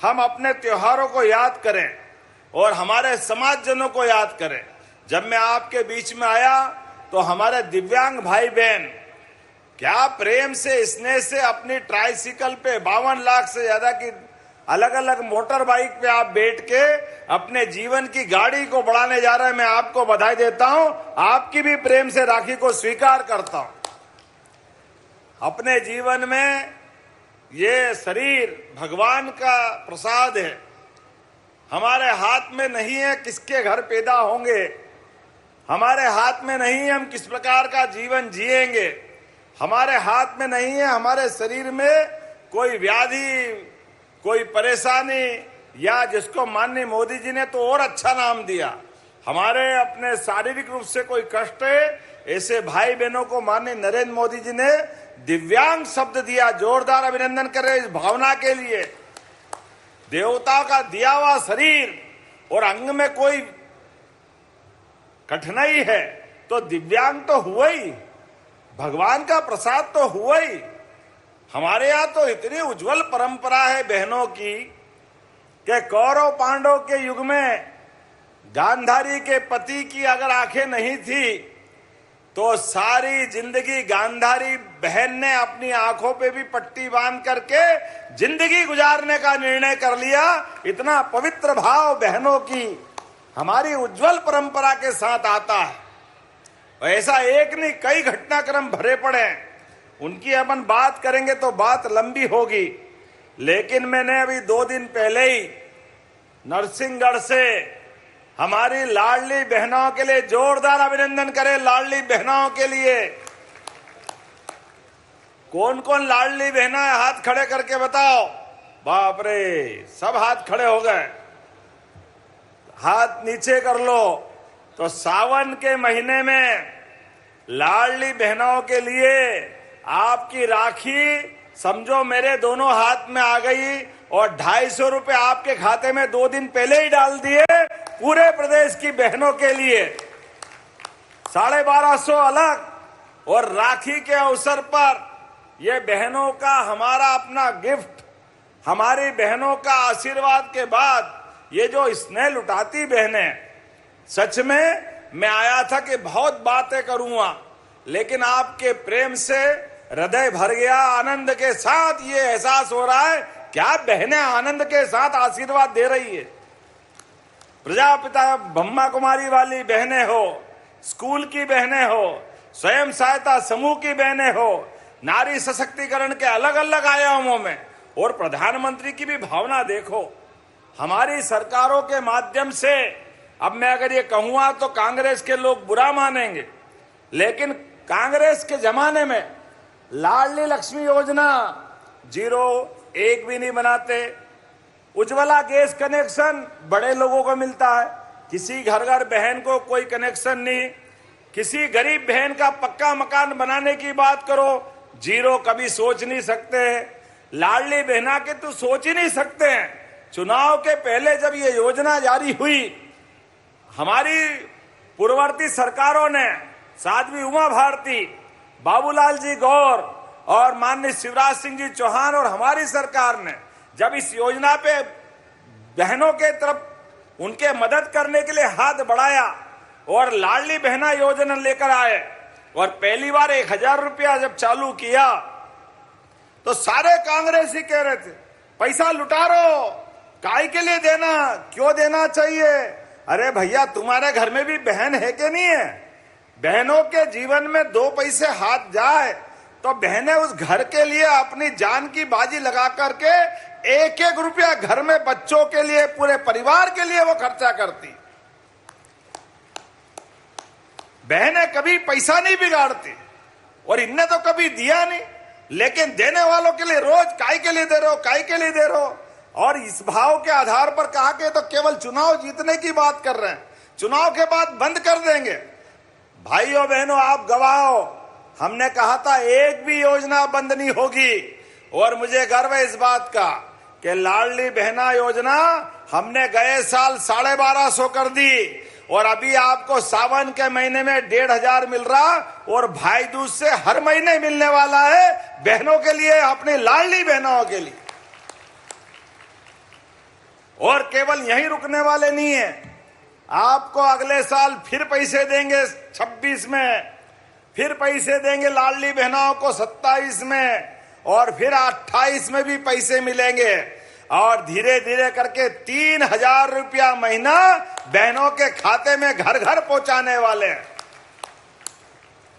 हम अपने त्योहारों को याद करें और हमारे समाजजनों को याद करें। जब मैं आपके बीच में आया तो हमारे दिव्यांग भाई बहन क्या प्रेम से, स्नेह से अपनी ट्राइसिकल पे 52 लाख से ज्यादा की अलग अलग मोटर बाइक पे आप बैठ के अपने जीवन की गाड़ी को बढ़ाने जा रहे हैं। मैं आपको बधाई देता हूं, आपकी भी प्रेम से राखी को स्वीकार करता हूं। अपने जीवन में ये शरीर भगवान का प्रसाद है, हमारे हाथ में नहीं है किसके घर पैदा होंगे, हमारे हाथ में नहीं है हम किस प्रकार का जीवन जिएंगे, हमारे हाथ में नहीं है हमारे शरीर में कोई व्याधि, कोई परेशानी, या जिसको माननीय मोदी जी ने तो और अच्छा नाम दिया, हमारे अपने शारीरिक रूप से कोई कष्ट है, ऐसे भाई बहनों को माननीय नरेंद्र मोदी जी ने दिव्यांग शब्द दिया। जोरदार अभिनंदन करें इस भावना के लिए। देवता का दिया हुआ शरीर और अंग में कोई कठिनाई है तो दिव्यांग तो हुआ ही, भगवान का प्रसाद तो हुआ ही। हमारे यहाँ तो इतनी उज्जवल परंपरा है बहनों की कि कौरव पांडव के युग में गांधारी के पति की अगर आंखें नहीं थी तो सारी जिंदगी गांधारी बहन ने अपनी आंखों पे भी पट्टी बांध करके जिंदगी गुजारने का निर्णय कर लिया। इतना पवित्र भाव बहनों की हमारी उज्जवल परंपरा के साथ आता है। ऐसा एक नहीं, कई घटनाक्रम भरे पड़े हैं, उनकी अपन बात करेंगे तो बात लंबी होगी। लेकिन मैंने अभी 2 दिन पहले ही नरसिंहगढ़ से हमारी लाडली बहनों के लिए जोरदार अभिनंदन करें। लाडली बहनों के लिए कौन कौन लाडली बहना है, हाथ खड़े करके बताओ। बाप रे, सब हाथ खड़े हो गए, हाथ नीचे कर लो। तो सावन के महीने में लाडली बहनों के लिए आपकी राखी समझो मेरे दोनों हाथ में आ गई और 250 रुपए आपके खाते में 2 दिन पहले ही डाल दिए पूरे प्रदेश की बहनों के लिए। 1250 अलग, और राखी के अवसर पर ये बहनों का हमारा अपना गिफ्ट, हमारी बहनों का आशीर्वाद के बाद ये जो स्नेह लुटाती बहनें, सच में मैं आया था कि बहुत बातें करूंगा, लेकिन आपके प्रेम से हृदय भर गया। आनंद के साथ ये एहसास हो रहा है क्या बहनें आनंद के साथ आशीर्वाद दे रही है। प्रजापिता ब्रह्मा कुमारी वाली बहनें हो, स्कूल की बहनें हो, स्वयं सहायता समूह की बहनें हो, नारी सशक्तिकरण के अलग अलग आयामों में, और प्रधानमंत्री की भी भावना देखो। हमारी सरकारों के माध्यम से, अब मैं अगर ये कहूंगा तो कांग्रेस के लोग बुरा मानेंगे, लेकिन कांग्रेस के जमाने में लाडली लक्ष्मी योजना 0-1 भी नहीं बनाते। उज्ज्वला गैस कनेक्शन बड़े लोगों को मिलता है, किसी घर घर बहन को कोई कनेक्शन नहीं। किसी गरीब बहन का पक्का मकान बनाने की बात करो, 0 कभी सोच नहीं सकते। लाडली बहना के तो सोच ही नहीं सकते हैं। चुनाव के पहले जब ये योजना जारी हुई, हमारी पूर्ववर्ती सरकारों ने, साध्वी उमा भारती बाबूलाल जी गौर और माननीय शिवराज सिंह जी चौहान और हमारी सरकार ने जब इस योजना पे बहनों के तरफ उनके मदद करने के लिए हाथ बढ़ाया और लाडली बहना योजना लेकर आए और पहली बार 1000 रुपया जब चालू किया तो सारे कांग्रेसी कह रहे थे पैसा लुटा रो, काय के लिए देना, क्यों देना चाहिए। अरे भैया, तुम्हारे घर में भी बहन है कि नहीं है? बहनों के जीवन में 2 पैसे हाथ जाए तो बहनें उस घर के लिए अपनी जान की बाजी लगा करके 1-1 रुपया घर में बच्चों के लिए, पूरे परिवार के लिए वो खर्चा करती। बहनें कभी पैसा नहीं बिगाड़ती और इनने तो कभी दिया नहीं, लेकिन देने वालों के लिए रोज काय के लिए दे रहे हो, काय के लिए दे रहे हो। और इस भाव के आधार पर कहा के तो केवल चुनाव जीतने की बात कर रहे हैं, चुनाव के बाद बंद कर देंगे। भाइयों बहनों, आप गवाह हो, हमने कहा था एक भी योजना बंद नहीं होगी और मुझे गर्व है इस बात का कि लाडली बहना योजना हमने गए साल 1250 कर दी और अभी आपको सावन के महीने में 1500 मिल रहा और भाई दूज से हर महीने मिलने वाला है बहनों के लिए, अपनी लाडली बहनों के लिए। और केवल यहीं रुकने वाले नहीं है, आपको अगले साल फिर पैसे देंगे 26 में, फिर पैसे देंगे लाडली बहनों को 27 में और फिर 28 में भी पैसे मिलेंगे और धीरे धीरे करके 3000 रुपया महीना बहनों के खाते में घर घर पहुंचाने वाले हैं।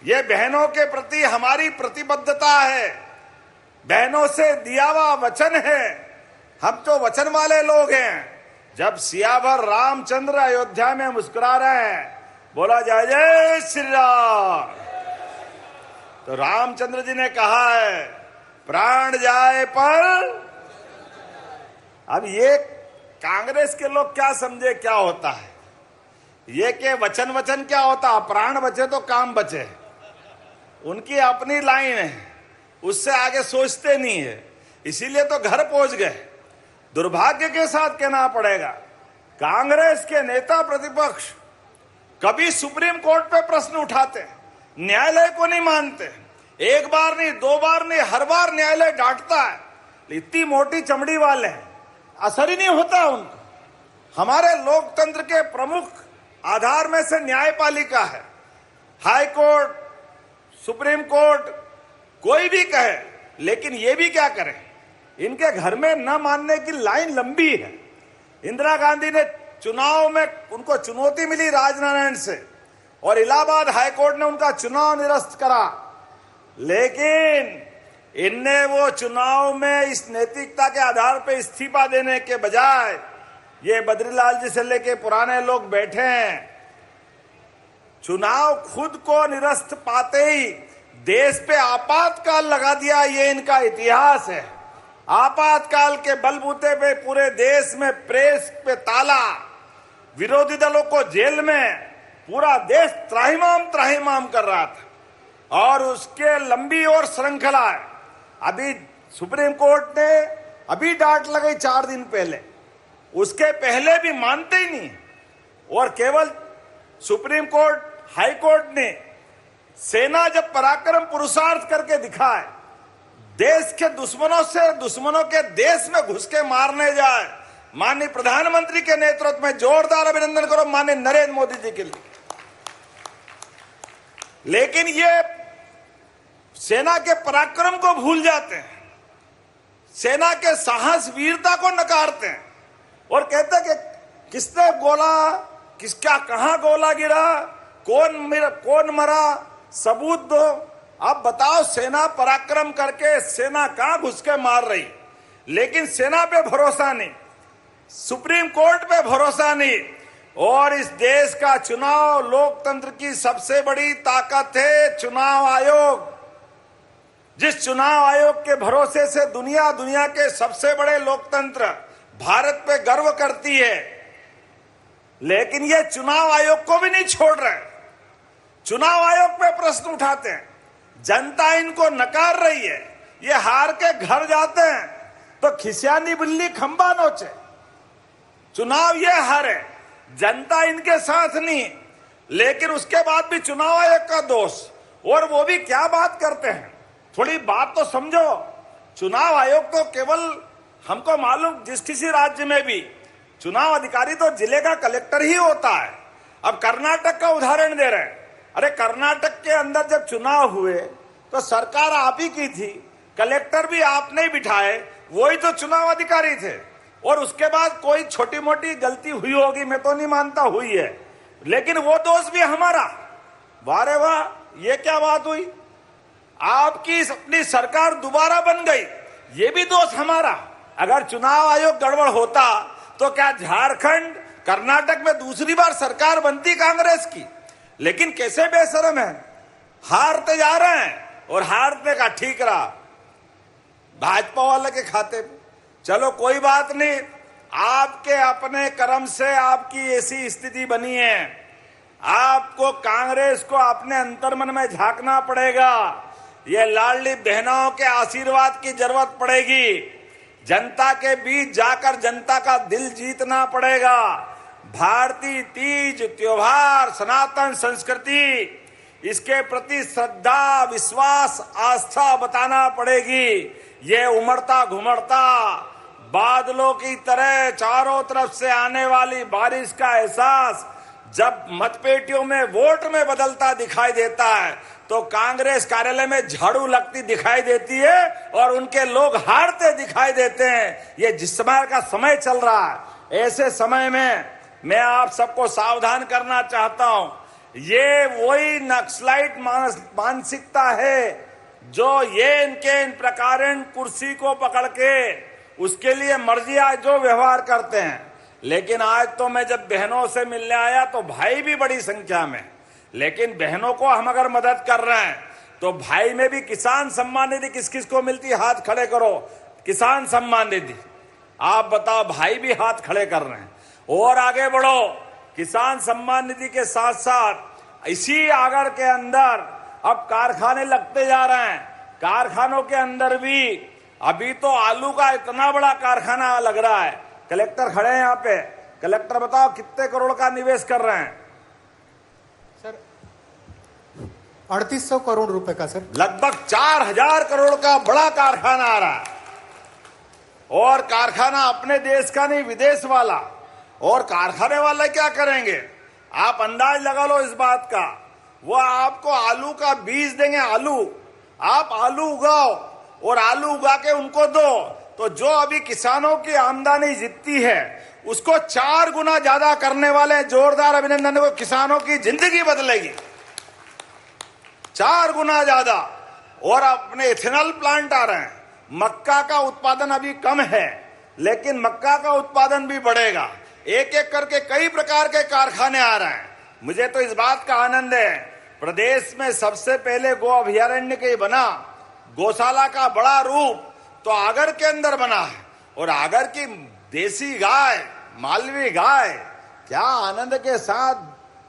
ये बहनों के प्रति हमारी प्रतिबद्धता है, बहनों से दिया हुआ वचन है। हम तो वचन वाले लोग हैं। जब सियावर रामचंद्र अयोध्या में मुस्कुरा रहे हैं, बोला जय जय श्री राम, तो रामचंद्र जी ने कहा है प्राण जाए पर। अब ये कांग्रेस के लोग क्या समझे क्या होता है, ये के वचन वचन क्या होता है, प्राण बचे तो काम बचे, उनकी अपनी लाइन है, उससे आगे सोचते नहीं है, इसीलिए तो घर पहुंच गए। दुर्भाग्य के साथ कहना पड़ेगा, कांग्रेस के नेता प्रतिपक्ष कभी सुप्रीम कोर्ट पे प्रश्न उठाते, न्यायालय को नहीं मानते, एक बार नहीं, 2 बार नहीं, हर बार न्यायालय डांटता है। इतनी मोटी चमड़ी वाले हैं, असर ही नहीं होता उनको। हमारे लोकतंत्र के प्रमुख आधार में से न्यायपालिका है, हाई कोर्ट, सुप्रीम कोर्ट, कोई भी कहे, लेकिन ये भी क्या करें, इनके घर में न मानने की लाइन लंबी है। इंदिरा गांधी ने चुनाव में उनको चुनौती मिली राजनारायण से और इलाहाबाद हाईकोर्ट ने उनका चुनाव निरस्त करा, लेकिन इनने वो चुनाव में इस नैतिकता के आधार पर इस्तीफा देने के बजाय, ये बद्रीलाल जी से लेके पुराने लोग बैठे हैं, चुनाव खुद को निरस्त पाते ही देश पे आपातकाल लगा दिया। ये इनका इतिहास है। आपातकाल के बलबूते पे पूरे देश में प्रेस पे ताला, विरोधी दलों को जेल में, पूरा देश त्राहिमाम कर रहा था और उसके लंबी और श्रृंखला है। अभी सुप्रीम कोर्ट ने अभी डांट लगाई 4 दिन पहले, उसके पहले भी मानते ही नहीं और केवल सुप्रीम कोर्ट, हाई कोर्ट ने सेना जब पराक्रम पुरुषार्थ करके दिखाए, देश के दुश्मनों से दुश्मनों के देश में घुस के मारने जाए, माननीय प्रधानमंत्री के नेतृत्व में जोरदार अभिनंदन करो माननीय नरेंद्र मोदी जी के लिए। लेकिन ये सेना के पराक्रम को भूल जाते हैं, सेना के साहस वीरता को नकारते हैं और कहते हैं कि किसने गोला, किसका कहां गोला गिरा, कौन मरा, सबूत दो। अब बताओ, सेना पराक्रम करके सेना कहां घुस के मार रही, लेकिन सेना पे भरोसा नहीं, सुप्रीम कोर्ट पे भरोसा नहीं। और इस देश का चुनाव लोकतंत्र की सबसे बड़ी ताकत है चुनाव आयोग। जिस चुनाव आयोग के भरोसे से दुनिया के सबसे बड़े लोकतंत्र भारत पे गर्व करती है, लेकिन ये चुनाव आयोग को भी नहीं छोड़ रहे। चुनाव आयोग पे प्रश्न उठाते हैं, जनता इनको नकार रही है, ये हार के घर जाते हैं तो खिसियानी बिल्ली खंबा नोचे। चुनाव ये हारे, जनता इनके साथ नहीं, लेकिन उसके बाद भी चुनाव आयोग का दोष, और वो भी क्या बात करते हैं, थोड़ी बात तो समझो। चुनाव आयोग तो केवल हमको मालूम, जिस किसी राज्य में भी चुनाव अधिकारी तो जिले का कलेक्टर ही होता है। अब कर्नाटक का उदाहरण दे रहे हैं। अरे कर्नाटक के अंदर जब चुनाव हुए तो सरकार आप ही की थी, कलेक्टर भी आपने ही बिठाए, वही तो चुनाव अधिकारी थे। और उसके बाद कोई छोटी मोटी गलती हुई होगी, मैं तो नहीं मानता हुई है, लेकिन वो दोष भी हमारा। वाह रे वाह, ये क्या बात हुई, आपकी अपनी सरकार दोबारा बन गई, ये भी दोष हमारा। अगर चुनाव आयोग गड़बड़ होता तो क्या झारखंड कर्नाटक में दूसरी बार सरकार बनती कांग्रेस की? लेकिन कैसे बेशरम है, हारते जा रहे हैं और हारने का ठीक रहा भाजपा वाले के खाते में। चलो कोई बात नहीं, आपके अपने कर्म से आपकी ऐसी स्थिति बनी है। आपको कांग्रेस को अपने अंतर्मन में झांकना पड़ेगा। ये लाडली बहनों के आशीर्वाद की जरूरत पड़ेगी। जनता के बीच जाकर जनता का दिल जीतना पड़ेगा। भारतीय तीज त्योहार, सनातन संस्कृति, इसके प्रति श्रद्धा, विश्वास, आस्था बताना पड़ेगी। ये उमड़ता घुमड़ता बादलों की तरह चारों तरफ से आने वाली बारिश का एहसास जब मतपेटियों में वोट में बदलता दिखाई देता है तो कांग्रेस कार्यालय में झाड़ू लगती दिखाई देती है और उनके लोग हारते दिखाई देते हैं। ये जिस समय का समय चल रहा है, ऐसे समय में मैं आप सबको सावधान करना चाहता हूं। ये वही नक्सलाइट मानसिकता है जो ये इनके इन प्रकार कुर्सी को पकड़ के उसके लिए मर्जी आज जो व्यवहार करते हैं। लेकिन आज तो मैं जब बहनों से मिलने आया तो भाई भी बड़ी संख्या में, लेकिन बहनों को हम अगर मदद कर रहे हैं तो भाई में भी किसान सम्मान निधि किस किस को मिलती है, हाथ खड़े करो। किसान सम्मान निधि आप बताओ, भाई भी हाथ खड़े कर रहे हैं। और आगे बढ़ो, किसान सम्मान निधि के साथ साथ इसी आगड़ के अंदर अब कारखाने लगते जा रहे हैं। कारखानों के अंदर भी अभी तो आलू का इतना बड़ा कारखाना लग रहा है। कलेक्टर खड़े हैं यहाँ पे, कलेक्टर बताओ कितने करोड़ का निवेश कर रहे हैं? सर 3800 करोड़ रुपए का सर। लगभग 4000 करोड़ का बड़ा कारखाना आ रहा है। और कारखाना अपने देश का नहीं, विदेश वाला। और कारखाने वाले क्या करेंगे, आप अंदाज लगा लो इस बात का। वो आपको आलू का बीज देंगे, आलू, आप आलू उगाओ और आलू उगा के उनको दो, तो जो अभी किसानों की आमदनी जितनी है उसको 4 गुना ज्यादा करने वाले जोरदार अभिनंदन को। किसानों की जिंदगी बदलेगी 4 गुना ज्यादा। और अपने इथेनॉल प्लांट आ रहे हैं। मक्का का उत्पादन अभी कम है, लेकिन मक्का का उत्पादन भी बढ़ेगा। एक एक करके कई प्रकार के कारखाने आ रहे हैं। मुझे तो इस बात का आनंद है, प्रदेश में सबसे पहले गो अभयारण्य के बना, गौशाला का बड़ा रूप तो आगर के अंदर बना है। और आगर की देसी गाय, मालवी गाय, क्या आनंद के साथ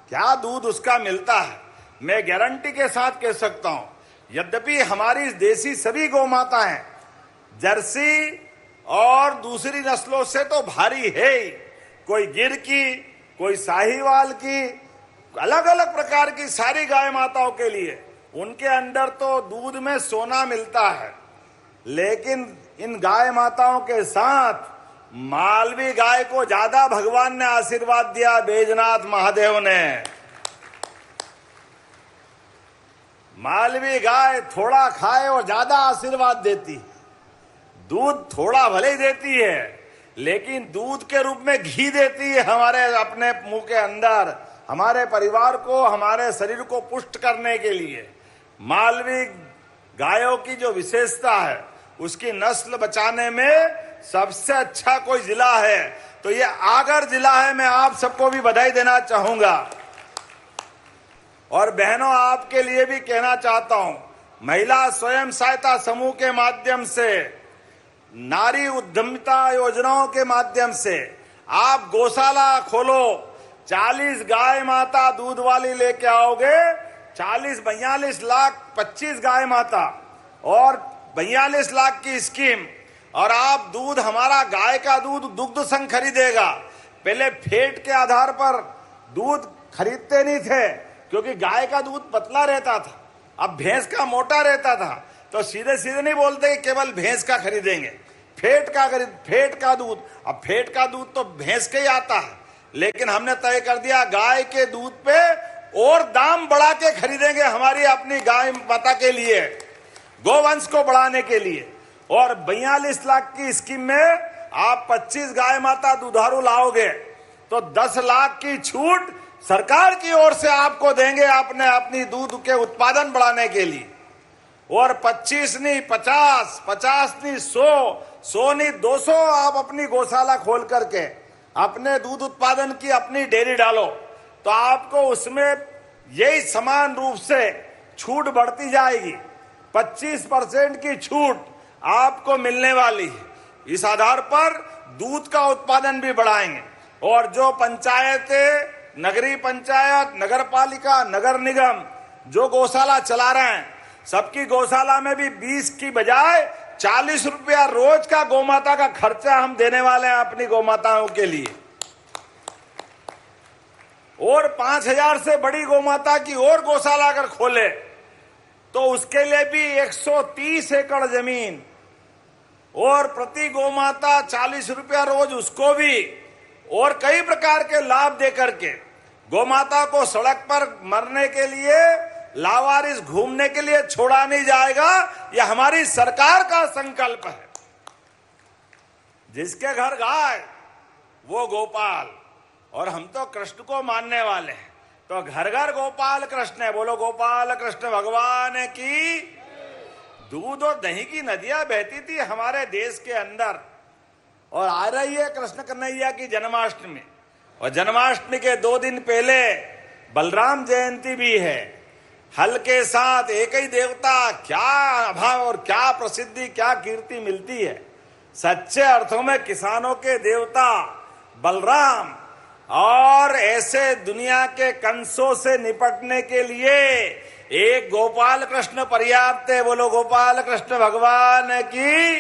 क्या दूध उसका मिलता है, मैं गारंटी के साथ कह सकता हूं। यद्यपि हमारी देसी सभी गौ माता हैं, जर्सी और दूसरी नस्लों से तो भारी है ही। कोई गिर की, कोई साहिवाल की, अलग अलग प्रकार की सारी गाय माताओं के लिए उनके अंदर तो दूध में सोना मिलता है। लेकिन इन गाय माताओं के साथ मालवी गाय को ज्यादा भगवान ने आशीर्वाद दिया, बैजनाथ महादेव ने। मालवी गाय थोड़ा खाए और ज्यादा आशीर्वाद देती। दूध थोड़ा भले ही देती है, लेकिन दूध के रूप में घी देती है हमारे अपने मुंह के अंदर, हमारे परिवार को, हमारे शरीर को पुष्ट करने के लिए। मालवी गायों की जो विशेषता है, उसकी नस्ल बचाने में सबसे अच्छा कोई जिला है तो ये आगर जिला है। मैं आप सबको भी बधाई देना चाहूंगा। और बहनों, आपके लिए भी कहना चाहता हूं, महिला स्वयं सहायता समूह के माध्यम से, नारी उद्यमिता योजनाओं के माध्यम से आप गौशाला खोलो। 40 गाय माता दूध वाली लेके आओगे, 42 लाख 25 गाय माता और 42 लाख की स्कीम। और आप दूध, हमारा गाय का दूध दुग्ध संघ खरीदेगा। पहले फेट के आधार पर दूध खरीदते नहीं थे क्योंकि गाय का दूध पतला रहता था। अब भैंस का मोटा रहता था तो सीधे सीधे नहीं बोलते कि केवल भैंस का खरीदेंगे, फेट का दूध। अब फेट का दूध तो भैंस के ही आता है, लेकिन हमने तय कर दिया गाय के दूध पे और दाम बढ़ा के खरीदेंगे हमारी अपनी गाय माता के लिए, गोवंश को बढ़ाने के लिए। और 42 लाख की स्कीम में आप 25 गाय माता दुधारू लाओगे तो 10 लाख की छूट सरकार की ओर से आपको देंगे आपने अपनी दूध के उत्पादन बढ़ाने के लिए। और 25 नहीं 50, 50 नहीं 100 नहीं 200 आप अपनी गौशाला खोल करके अपने दूध उत्पादन की अपनी डेयरी डालो तो आपको उसमें यही समान रूप से छूट बढ़ती जाएगी। 25% की छूट आपको मिलने वाली है। इस आधार पर दूध का उत्पादन भी बढ़ाएंगे। और जो पंचायतें, नगरीय पंचायत, नगर पालिका, नगर निगम जो गौशाला चला रहे हैं, सबकी गौशाला में भी 20 की बजाय 40 रुपया रोज का गौमाता का खर्चा हम देने वाले हैं अपनी गौमाताओं के लिए। और 5000 से बड़ी गौमाता की और गौशाला अगर खोले तो उसके लिए भी 130 एकड़ जमीन और प्रति गौमाता 40 रुपया रोज उसको भी, और कई प्रकार के लाभ दे करके गौमाता को सड़क पर मरने के लिए, लावारिस घूमने के लिए छोड़ा नहीं जाएगा। यह हमारी सरकार का संकल्प है। जिसके घर गाय वो गोपाल, और हम तो कृष्ण को मानने वाले हैं, तो घर घर गोपाल कृष्ण है। बोलो गोपाल कृष्ण भगवान की। दूध और दही की नदियां बहती थी हमारे देश के अंदर, और आ रही है कृष्ण कन्हैया की जन्माष्टमी। और जन्माष्टमी के 2 दिन पहले बलराम जयंती भी है। हल के साथ एक ही देवता, क्या अभाव और क्या प्रसिद्धि, क्या कीर्ति मिलती है। सच्चे अर्थों में किसानों के देवता बलराम, और ऐसे दुनिया के कंसों से निपटने के लिए एक गोपाल कृष्ण पर्याप्त है। बोलो गोपाल कृष्ण भगवान की।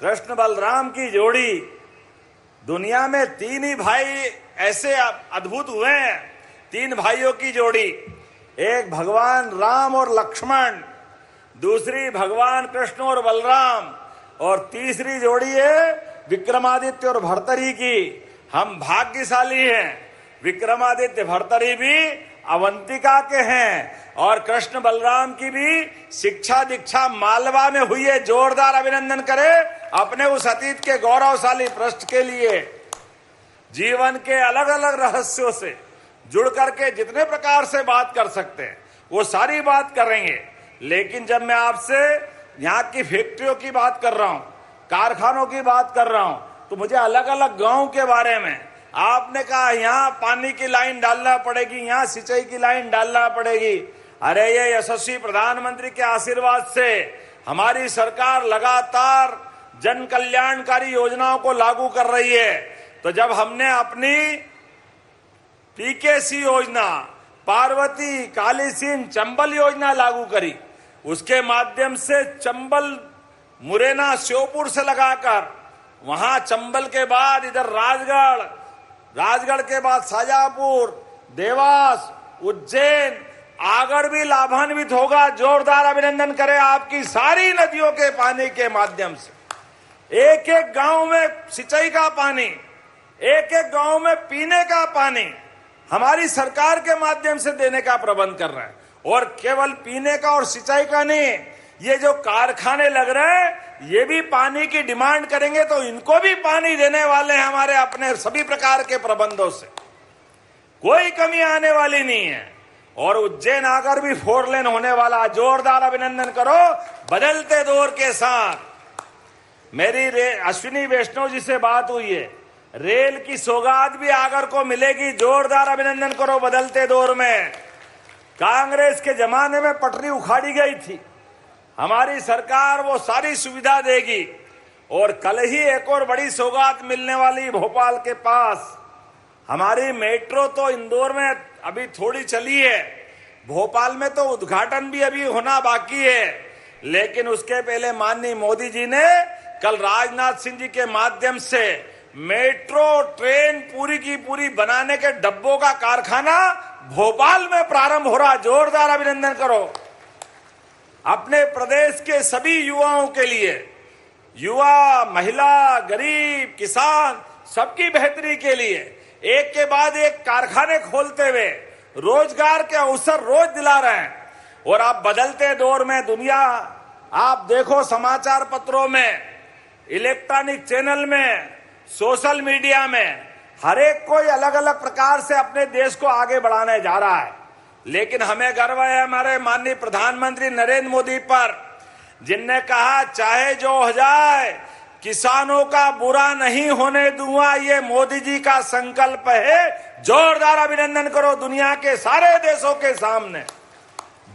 कृष्ण बलराम की जोड़ी, दुनिया में 3 ही भाई ऐसे अद्भुत हुए हैं। 3 भाइयों की जोड़ी, एक भगवान राम और लक्ष्मण, दूसरी भगवान कृष्ण और बलराम, और तीसरी जोड़ी है विक्रमादित्य और भर्तरी की। हम भाग्यशाली हैं। विक्रमादित्य भर्तरी भी अवंतिका के हैं, और कृष्ण बलराम की भी शिक्षा दीक्षा मालवा में हुई है। जोरदार अभिनंदन करें अपने उस अतीत के गौरवशाली पृष्ठ के लिए। जीवन के अलग अलग रहस्यों से जुड़ करके जितने प्रकार से बात कर सकते हैं वो सारी बात करेंगे। लेकिन जब मैं आपसे यहाँ की फैक्ट्रियों की बात कर रहा हूँ, कारखानों की बात कर रहा हूँ, तो मुझे अलग अलग गांव के बारे में, आपने कहा यहाँ पानी की लाइन डालना पड़ेगी, यहाँ सिंचाई की लाइन डालना पड़ेगी। अरे ये यशस्वी प्रधानमंत्री के आशीर्वाद से हमारी सरकार लगातार जन कल्याणकारी योजनाओं को लागू कर रही है। तो जब हमने अपनी पीकेसी योजना, पार्वती, कालीसिंध, चंबल योजना लागू करी, उसके माध्यम से चंबल, मुरैना, श्योपुर से लगाकर वहां चंबल के बाद इधर राजगढ़ के बाद शाजापुर, देवास, उज्जैन, आगरा भी लाभान्वित होगा। जोरदार अभिनंदन करें आपकी सारी नदियों के पानी के माध्यम से। एक एक गांव में सिंचाई का पानी, एक एक गांव में पीने का पानी हमारी सरकार के माध्यम से देने का प्रबंध कर रहे हैं। और केवल पीने का और सिंचाई का नहीं, ये जो कारखाने लग रहे हैं ये भी पानी की डिमांड करेंगे तो इनको भी पानी देने वाले हैं हमारे अपने सभी प्रकार के प्रबंधों से। कोई कमी आने वाली नहीं है। और उज्जैन आकर भी 4 लेन होने वाला। जोरदार अभिनंदन करो बदलते दौर के साथ। मेरी अश्विनी वैष्णव जी से बात हुई है, रेल की सौगात भी आगर को मिलेगी। जोरदार अभिनंदन करो बदलते दौर में। कांग्रेस के जमाने में पटरी उखाड़ी गई थी, हमारी सरकार वो सारी सुविधा देगी। और कल ही एक और बड़ी सौगात मिलने वाली भोपाल के पास। हमारी मेट्रो तो इंदौर में अभी थोड़ी चली है, भोपाल में तो उद्घाटन भी अभी होना बाकी है। लेकिन उसके पहले माननीय मोदी जी ने कल राजनाथ सिंह जी के माध्यम से मेट्रो ट्रेन पूरी की पूरी बनाने के डब्बों का कारखाना भोपाल में प्रारंभ हो रहा, जोरदार अभिनंदन करो अपने प्रदेश के सभी युवाओं के लिए। युवा, महिला, गरीब, किसान, सबकी बेहतरी के लिए एक के बाद एक कारखाने खोलते हुए रोजगार के अवसर रोज दिला रहे हैं। और आप बदलते दौर में दुनिया, आप देखो समाचार पत्रों में, इलेक्ट्रॉनिक चैनल में, सोशल मीडिया में, हर एक कोई अलग अलग प्रकार से अपने देश को आगे बढ़ाने जा रहा है। लेकिन हमें गर्व है हमारे माननीय प्रधानमंत्री नरेंद्र मोदी पर, जिनने कहा चाहे जो हो जाए किसानों का बुरा नहीं होने दूंगा, ये मोदी जी का संकल्प है। जोरदार अभिनंदन करो दुनिया के सारे देशों के सामने।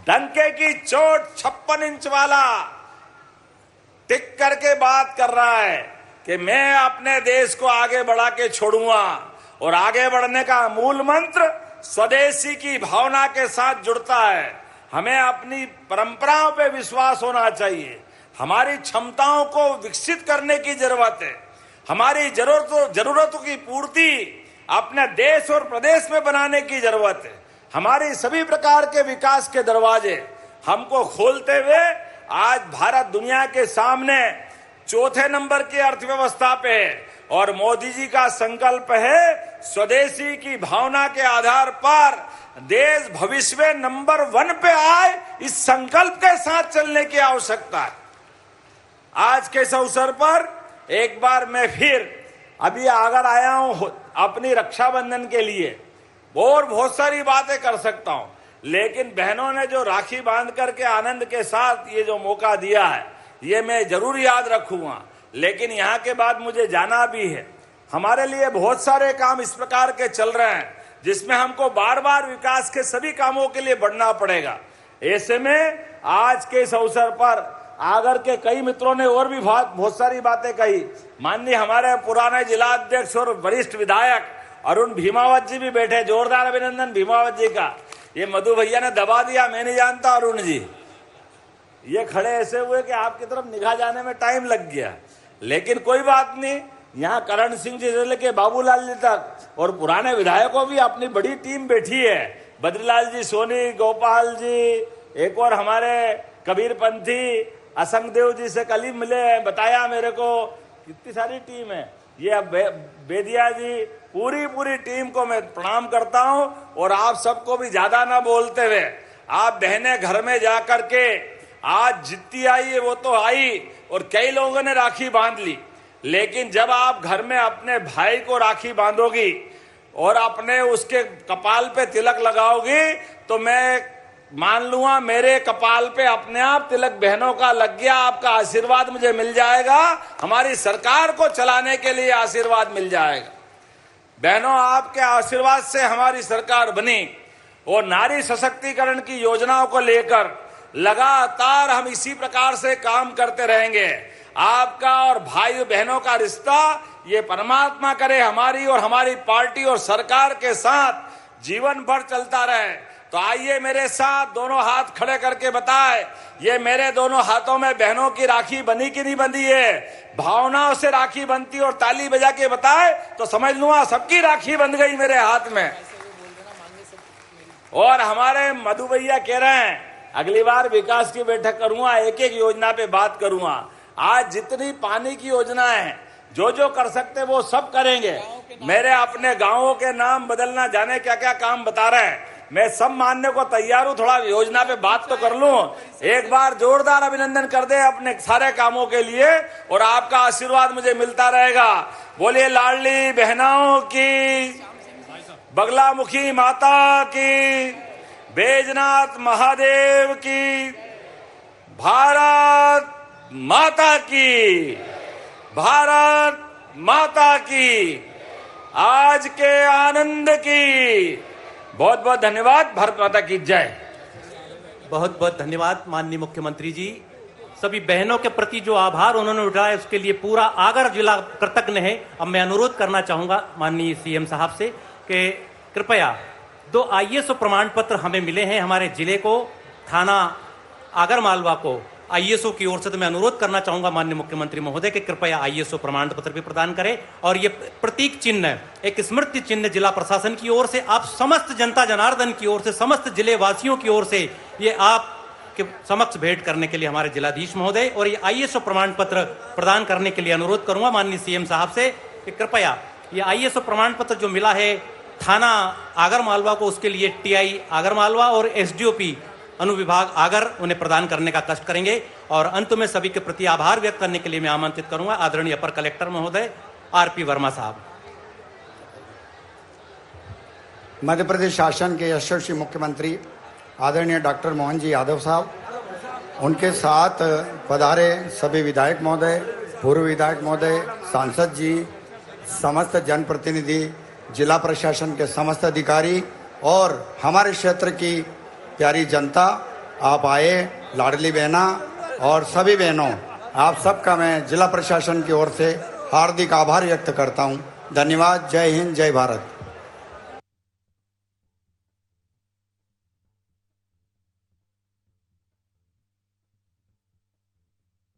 डंके की चोट 56 इंच वाला टिक करके बात कर रहा है कि मैं अपने देश को आगे बढ़ा के छोड़ूंगा। और आगे बढ़ने का मूल मंत्र स्वदेशी की भावना के साथ जुड़ता है। हमें अपनी परंपराओं पे विश्वास होना चाहिए। हमारी क्षमताओं को विकसित करने की जरूरत है। हमारी जरूरतों की पूर्ति अपने देश और प्रदेश में बनाने की जरूरत है। हमारी सभी प्रकार के विकास के दरवाजे हमको खोलते हुए आज भारत दुनिया के सामने चौथे नंबर की अर्थव्यवस्था पे है। और मोदी जी का संकल्प है स्वदेशी की भावना के आधार पर देश भविष्य में नंबर 1 पे आए। इस संकल्प के साथ चलने की आवश्यकता है। आज के इस अवसर पर एक बार मैं फिर अभी आगर आया हूं अपनी रक्षाबंधन के लिए। और बहुत सारी बातें कर सकता हूं, लेकिन बहनों ने जो राखी बांध करके आनंद के साथ ये जो मौका दिया है, ये मैं जरूर याद रखूंगा। लेकिन यहाँ के बाद मुझे जाना भी है। हमारे लिए बहुत सारे काम इस प्रकार के चल रहे हैं जिसमें हमको बार बार विकास के सभी कामों के लिए बढ़ना पड़ेगा। ऐसे में आज के इस अवसर पर आगर के कई मित्रों ने और भी बहुत सारी बातें कही। माननीय हमारे पुराने जिला अध्यक्ष और वरिष्ठ विधायक अरुण भीमावत जी भी बैठे। जोरदार अभिनंदन भीमावत जी का। ये मधु भैया ने दबा दिया, मैं नहीं जानता अरुण जी। ये खड़े ऐसे हुए कि आपकी तरफ निगाह जाने में टाइम लग गया, लेकिन कोई बात नहीं। यहाँ करण सिंह जी से लेके बाबूलाल जी तक और पुराने विधायकों भी अपनी बड़ी टीम बैठी है। बद्रीलाल जी सोनी, गोपाल जी, एक और हमारे कबीर पंथी, असंग देव जी से कल ही मिले, बताया मेरे को कितनी सारी टीम है। ये बेदिया जी, पूरी टीम को मैं प्रणाम करता हूं। और आप सबको भी ज्यादा ना बोलते हुए, आप बहनें घर में जाकर के आज जितनी आई है वो तो आई और कई लोगों ने राखी बांध ली, लेकिन जब आप घर में अपने भाई को राखी बांधोगी और अपने उसके कपाल पे तिलक लगाओगी तो मैं मान लूंगा मेरे कपाल पे अपने आप तिलक बहनों का लग गया। आपका आशीर्वाद मुझे मिल जाएगा, हमारी सरकार को चलाने के लिए आशीर्वाद मिल जाएगा। बहनों, आपके आशीर्वाद से हमारी सरकार बनी और नारी सशक्तिकरण की योजनाओं को लेकर लगातार हम इसी प्रकार से काम करते रहेंगे। आपका और भाई बहनों का रिश्ता ये परमात्मा करे हमारी और हमारी पार्टी और सरकार के साथ जीवन भर चलता रहे। तो आइए मेरे साथ दोनों हाथ खड़े करके बताए, ये मेरे दोनों हाथों में बहनों की राखी बनी कि नहीं बंधी है। भावनाओं से राखी बनती और ताली बजा के बताए तो समझ लूंगा सबकी राखी बंध गई मेरे हाथ में। और हमारे मधु भैया कह रहे हैं अगली बार विकास की बैठक करूंगा, एक एक योजना पे बात करूंगा। आज जितनी पानी की योजनाएं हैं, जो जो कर सकते वो सब करेंगे। मेरे अपने गांवों के नाम बदलना, जाने क्या क्या काम बता रहे हैं, मैं सब मानने को तैयार हूं। थोड़ा योजना पे बात तो कर लूं। एक बार जोरदार अभिनंदन कर दे अपने सारे कामों के लिए और आपका आशीर्वाद मुझे मिलता रहेगा। बोलिए लाडली बहनों की, बगलामुखी माता की, बैजनाथ महादेव की, भारत माता की, भारत माता की, आज के आनंद की। बहुत बहुत धन्यवाद। भारत माता की जय। बहुत बहुत धन्यवाद माननीय मुख्यमंत्री जी। सभी बहनों के प्रति जो आभार उन्होंने उठाया उसके लिए पूरा आगर जिला कृतज्ञ है। अब मैं अनुरोध करना चाहूंगा माननीय सीएम साहब से कि कृपया 2 IAS प्रमाण पत्र हमें मिले हैं, हमारे जिले को, थाना आगर मालवा को आईएसओ की ओर से तो मैं अनुरोध करना चाहूंगा माननीय मुख्यमंत्री महोदय कि कृपया आईएसओ प्रमाण पत्र भी प्रदान करें। और ये प्रतीक चिन्ह, एक स्मृति चिन्ह जिला प्रशासन की ओर से, आप समस्त जनता जनार्दन की ओर से, समस्त जिले वासियों की ओर से ये आप के समक्ष भेंट करने के लिए हमारे जिलाधीश महोदय और ये आईएसओ प्रमाण पत्र प्रदान करने के लिए अनुरोध करूंगा माननीय सीएम साहब से कि कृपया ये आईएसओ प्रमाण पत्र जो मिला है थाना आगरमालवा को, उसके लिए टीआई आगरमालवा और एसडीओपी अनुविभाग आगर उन्हें प्रदान करने का कष्ट करेंगे। और अंत में सभी के प्रति आभार व्यक्त करने के लिए मैं आमंत्रित करूंगा आदरणीय अपर कलेक्टर महोदय आरपी वर्मा साहब। मध्य प्रदेश शासन के यशस्वी मुख्यमंत्री आदरणीय डॉक्टर मोहन जी यादव साहब, उनके साथ पधारे सभी विधायक महोदय, पूर्व विधायक महोदय, सांसद जी, समस्त जनप्रतिनिधि, जिला प्रशासन के समस्त अधिकारी और हमारे क्षेत्र की प्यारी जनता, आप आए, लाडली बहना और सभी बहनों, आप सबका मैं जिला प्रशासन की ओर से हार्दिक आभार व्यक्त करता हूं। धन्यवाद। जय हिंद, जय भारत।